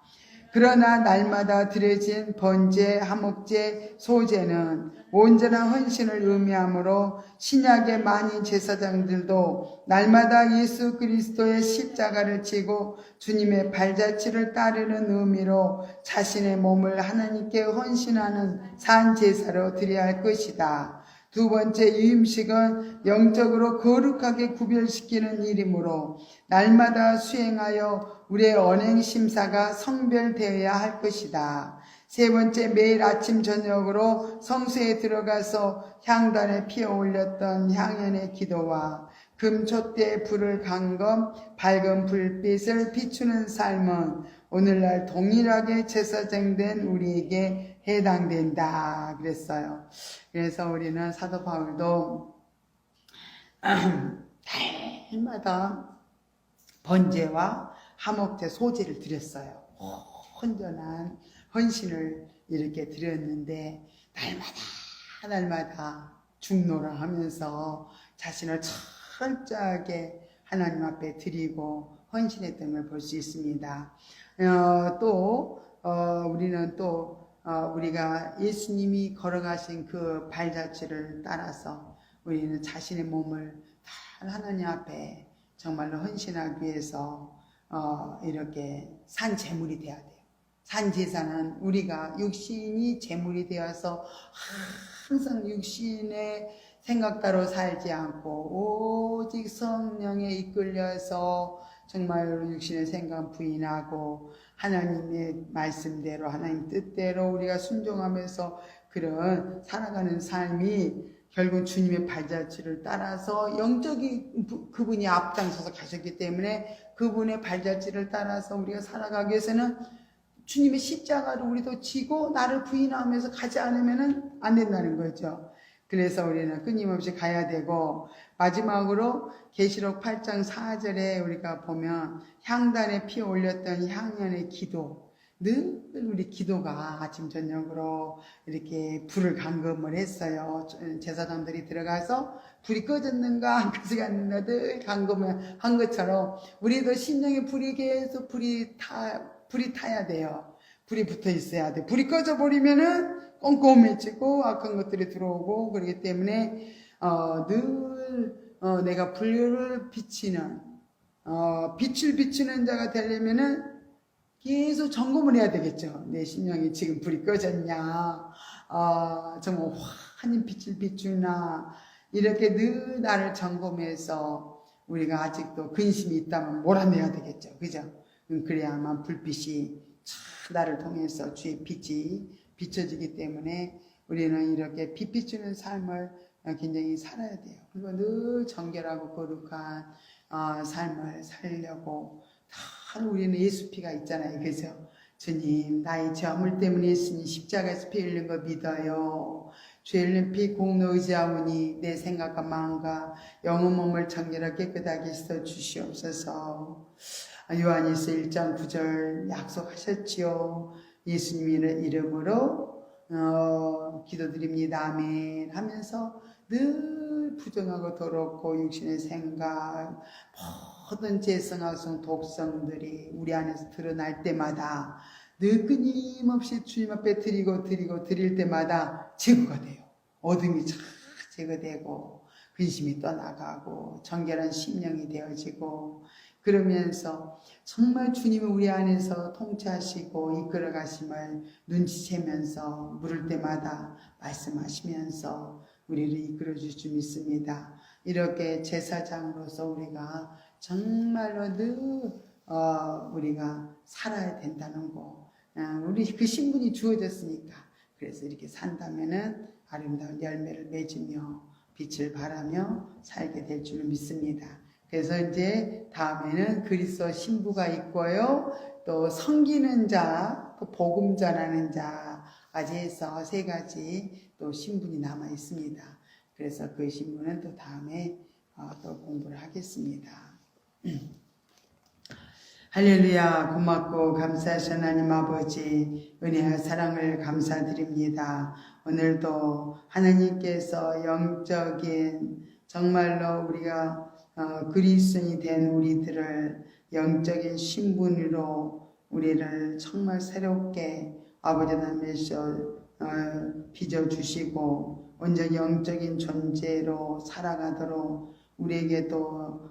그러나 날마다 드려진 번제, 화목제, 소제는 온전한 헌신을 의미하므로 신약의 만인 제사장들도 날마다 예수 그리스도의 십자가를 지고 주님의 발자취를 따르는 의미로 자신의 몸을 하나님께 헌신하는 산 제사로 드려야 할 것이다. 두 번째, 유임식은 영적으로 거룩하게 구별시키는 일이므로 날마다 수행하여 우리의 언행심사가 성별되어야 할 것이다. 세 번째, 매일 아침 저녁으로 성소에 들어가서 향단에 피어 올렸던 향연의 기도와 금촛대에 불을 감금 밝은 불빛을 비추는 삶은 오늘날 동일하게 제사장된 우리에게 해당된다 그랬어요. 그래서 우리는 사도 바울도 날마다 번제와 화목제 소제를 드렸어요. 온전한 헌신을 이렇게 드렸는데 날마다 중노라 하면서 자신을 철저하게 하나님 앞에 드리고 헌신했던 걸 볼 수 있습니다. 우리는 우리가 예수님이 걸어가신 그 발자취를 따라서 우리는 자신의 몸을 다 하나님 앞에 정말로 헌신하기 위해서 이렇게 산 제물이 되어야 돼요. 산 제사는 우리가 육신이 제물이 되어서 항상 육신의 생각 따로 살지 않고 오직 성령에 이끌려서 정말로 육신의 생각 부인하고 하나님의 말씀대로 하나님 뜻대로 우리가 순종하면서 그런 살아가는 삶이 결국 주님의 발자취를 따라서 영적인 그분이 앞장서서 가셨기 때문에 그분의 발자취를 따라서 우리가 살아가기 위해서는 주님의 십자가를 우리도 지고 나를 부인하면서 가지 않으면 안 된다는 거죠. 그래서 우리는 끊임없이 가야 되고, 마지막으로 계시록 8장 4절에 우리가 보면 향단에 피어 올렸던 향연의 기도, 늘 우리 기도가 아침 저녁으로 이렇게 불을 감금을 했어요. 제사장들이 들어가서 불이 꺼졌는가 안 꺼지지 않는가 늘 감금을 한 것처럼 우리도 심령에 불이 계속 불이 타야 돼요. 불이 붙어 있어야 돼. 불이 꺼져 버리면은 꼼꼼해지고 악한 것들이 들어오고 그렇기 때문에 늘 내가 불을 비치는 빛을 비추는 자가 되려면은 계속 점검을 해야 되겠죠. 내 심령이 지금 불이 꺼졌냐, 정말 환한 빛을 비추나, 이렇게 늘 나를 점검해서 우리가 아직도 근심이 있다면 몰아내야 되겠죠. 그죠? 그래야만 불빛이 나를 통해서 주의 빛이 비춰지기 때문에 우리는 이렇게 빛 비추는 삶을 굉장히 살아야 돼요. 그리고 늘 정결하고 거룩한 삶을 살려고 다 우리는 예수 피가 있잖아요. 그죠? 주님, 나의 죄물 때문에 예수님 십자가에서 피 흘린 거 믿어요. 죄 흘린 피 공로 의지하오니 내 생각과 마음과 영혼 몸을 정결하게 깨끗하게 씻어 주시옵소서. 요한일서 1장 9절 약속하셨지요. 예수님의 이름으로 기도드립니다. 아멘 하면서 늘 부정하고 더럽고 육신의 생각, 모든 죄성하성 독성들이 우리 안에서 드러날 때마다 늘 끊임없이 주님 앞에 드릴 때마다 제거가 돼요. 어둠이 쫙 제거되고 근심이 떠나가고 정결한 심령이 되어지고, 그러면서 정말 주님은 우리 안에서 통치하시고 이끌어 가심을 눈치채면서 물을 때마다 말씀하시면서 우리를 이끌어 줄 줄 믿습니다. 이렇게 제사장으로서 우리가 정말로 늘 우리가 살아야 된다는 거, 우리 그 신분이 주어졌으니까 그래서 이렇게 산다면은 아름다운 열매를 맺으며 빛을 발하며 살게 될 줄 믿습니다. 그래서 이제 다음에는 그리스도 신부가 있고요, 또 섬기는 자, 또 복음 전하는 자까지 해서 세 가지 또 신분이 남아 있습니다. 그래서 그 신문은 또 다음에 또 공부를 하겠습니다. 할렐루야. 고맙고 감사하신 하나님 아버지 은혜와 사랑을 감사드립니다. 오늘도 하나님께서 영적인 정말로 우리가 그리스도인이 된 우리들을 영적인 신분으로 우리를 정말 새롭게 아버지 하나님께서 빚어주시고 온전히 영적인 존재로 살아가도록 우리에게도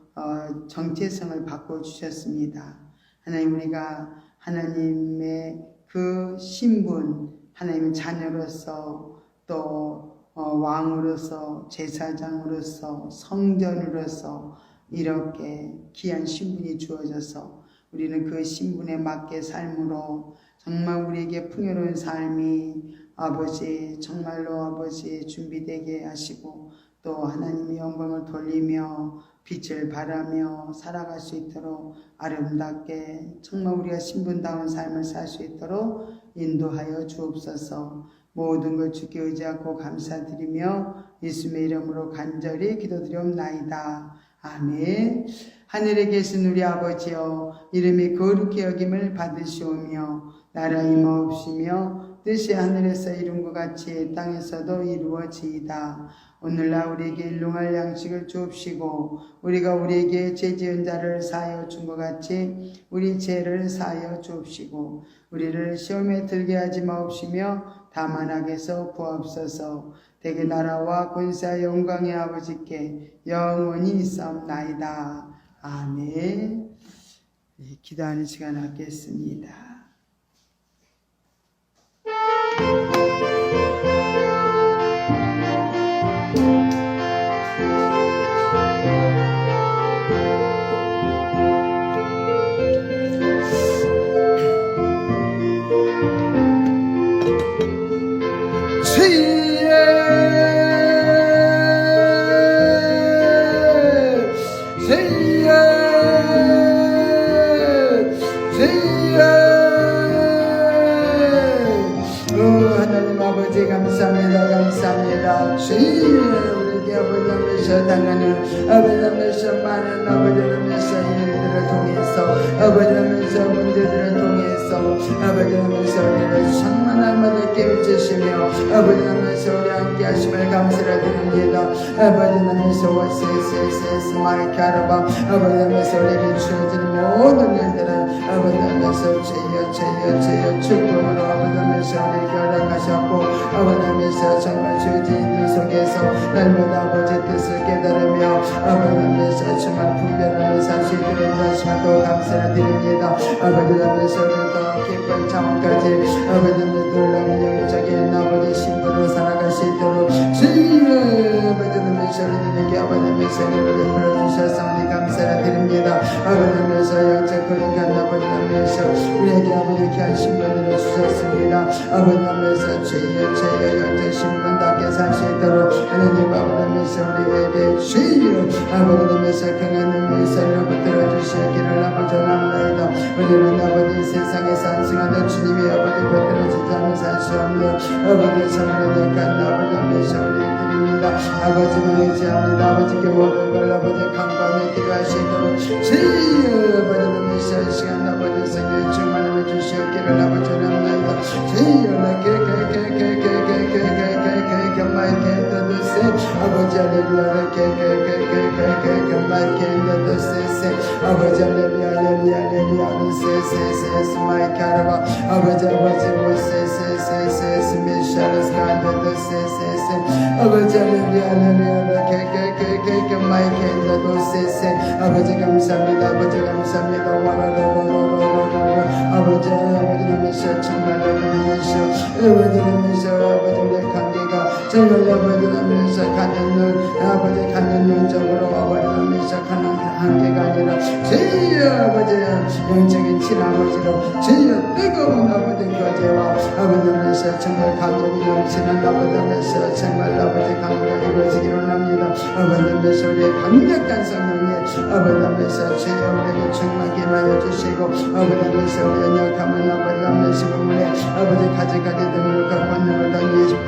정체성을 바꿔주셨습니다. 하나님, 우리가 하나님의 그 신분, 하나님의 자녀로서 또 왕으로서 제사장으로서 성전으로서 이렇게 귀한 신분이 주어져서 우리는 그 신분에 맞게 삶으로 정말 우리에게 풍요로운 삶이 아버지 정말로 아버지 준비되게 하시고 또 하나님의 영광을 돌리며 빛을 발하며 살아갈 수 있도록 아름답게 정말 우리가 신분다운 삶을 살 수 있도록 인도하여 주옵소서. 모든 걸 주께 의지하고 감사드리며 예수님의 이름으로 간절히 기도드리옵나이다. 아멘. 하늘에 계신 우리 아버지여, 이름이 거룩히 여김을 받으시오며 나라 임하옵시며 뜻이 하늘에서 이룬 것 같이 땅에서도 이루어지이다. 오늘날 우리에게 일용할 양식을 주옵시고 우리가 우리에게 죄 지은 자를 사하여 준 것 같이 우리 죄를 사하여 주옵시고 우리를 시험에 들게 하지 마옵시며 다만 악에서 구하옵소서. 대개 나라와 권세와 영광의 아버지께 영원히 있사옵나이다. 아멘. 기도하는 시간 갖겠습니다. 하나님 아버지 감사합니다. 우리에게 아버지께서 당하는 아버지께서 많은 아버지께서 일들을 통해서 아버지께서 문제들을 통해서 아버지께서 우리를 천만날마다 깨우치시며 아버지께서 우리 함께 하심을 감사를 드립니다. 아버지께서 와세세세스 마이카르바 아버지께서 우리에게 주어지는 모든 일들은 아버지께서 죄여 축복으로 아버지께서 우리에게 허락하셨고 아버지께서 정말 죄지인 속에서 날마다 아버지 뜻을 깨달으며 아버지께서 정말 분별하며 살 수 있도록 인도하시고 감사를 드립니다. 아버지께서 우리가 기쁜 창원까지 아버지께서 놀라운 영적인 아버지 신부로 살아갈 수 있도록 주여 아버지께서 우리에게 아버지께서 우리를 베풀어주셔서 감사를 드립니다. 아버지께서 영적 거룩한 아버지께서 우리에게 아버지 귀한 신분을 주셨습니다. 아버지께서 죄여 영적 신분답게 살 수 있도록 하나님 아버지께서 우리에게 주여 아버지께서 강한 능력의 살려 붙들어 주시기를 아버지 원합니다. 우리는 아버지 세상에서 안승하는 주님의 아버지 붙들어 주자며 살 수 없는 아버지 선물의 약한 아버지께서 우리 드립니다. 아버지를 의지합니다. 아버지께 모든 걸 아버지 강구하며 기도하시도록 주여 아버지께서 시간 아버지 생명 충만함을 주시옵기를 아버지 원합니다. 주여 아버지 할렐루야 아버지 할렐루야 세세세스 마이카르바 아버지 세세세스 미샤르스 간데도 세세세 아버지 할렐루야 마이카르도 세세 아버지 감사합니다. 아버지 감사합니다. 아버지 미샤 정말로 미샤 아버지 미샤 아버지 우리의 관계가 정말 아버지 미샤 아버지 가는 눈적으로 아버지 미샤 가는 한계가 아니라 주여 아버지 영적인 친아버지로 주여 뜨거운 아버지 교제와 아버지 미샤 정말 감동이 넘치는 아버지 미샤 정말 아버지 강구가 이루어지기를 합니다. 아버지 미샤 우리의 강력한 성령님 아버지 미샤 주여 우리에게 충만히 임하여 주시고 아버지 미샤 우리의 연약함은 아버지 미샤 우리의 아버지 가지가지 등록과 권능을 던 예수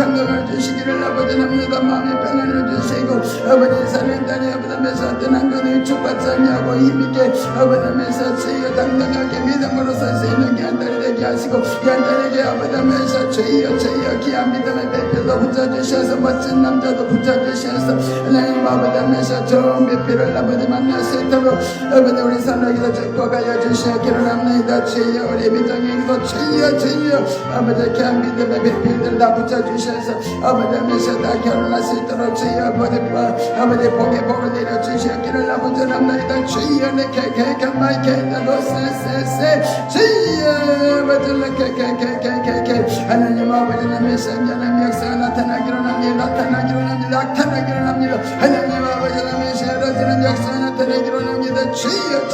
평강을 주시기를 아버지 합니다. 마음의 평안을 주시고 아버지 사는 딸이 아버지면서 떠난 것을 축복하냐고 힘있게 아버지면서 주여 당당하게 믿음으로 설 수 있는 귀한 딸이 되게 하시고 귀한 딸에게 아버지면서 주여 귀한 믿음을 베풀어 붙여주셔서 멋진 남자도 붙여주셔서 하나님 아버지면서 좋은 배필을 아버지 만날 수 있도록 아버지 우리 사랑에서 축복하여 주시기를 합니다. 주여 우리 믿음에도 주여 아버지 귀한 믿음의 배필들 다 붙여주셔서 아버지면서 다 결혼할 수 있도록 주여 아버지 복의 복을 내려주시기를 아버지 합니다. 주여 내 개개개마이케 나도 세세세 주여 아버지 개개개개개개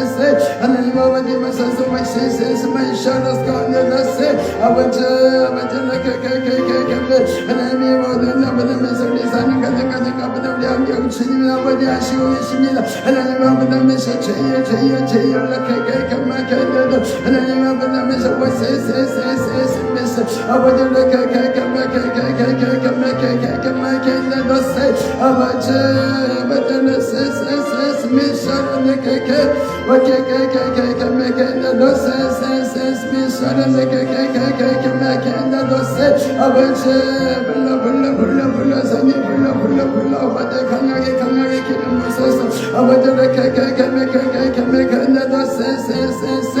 다세 하나님 아버지 마셔서 마시세스 마셔서 건너다세 아버지 하나님의 모든 아버지면서 우리 사는 가정까지 아버지 우리 함께 주님의 아버지 하시고 계십니다. 하나님 아버지면서 죄 연락해 감막해도 하나님 아버지면서 와세세세세세면서 아버지를 감막해도 아버지 아버지는 세세세세 미션을 불러 성이 불러 아버지 강하게 기름 부으소서 아버지를 세세세세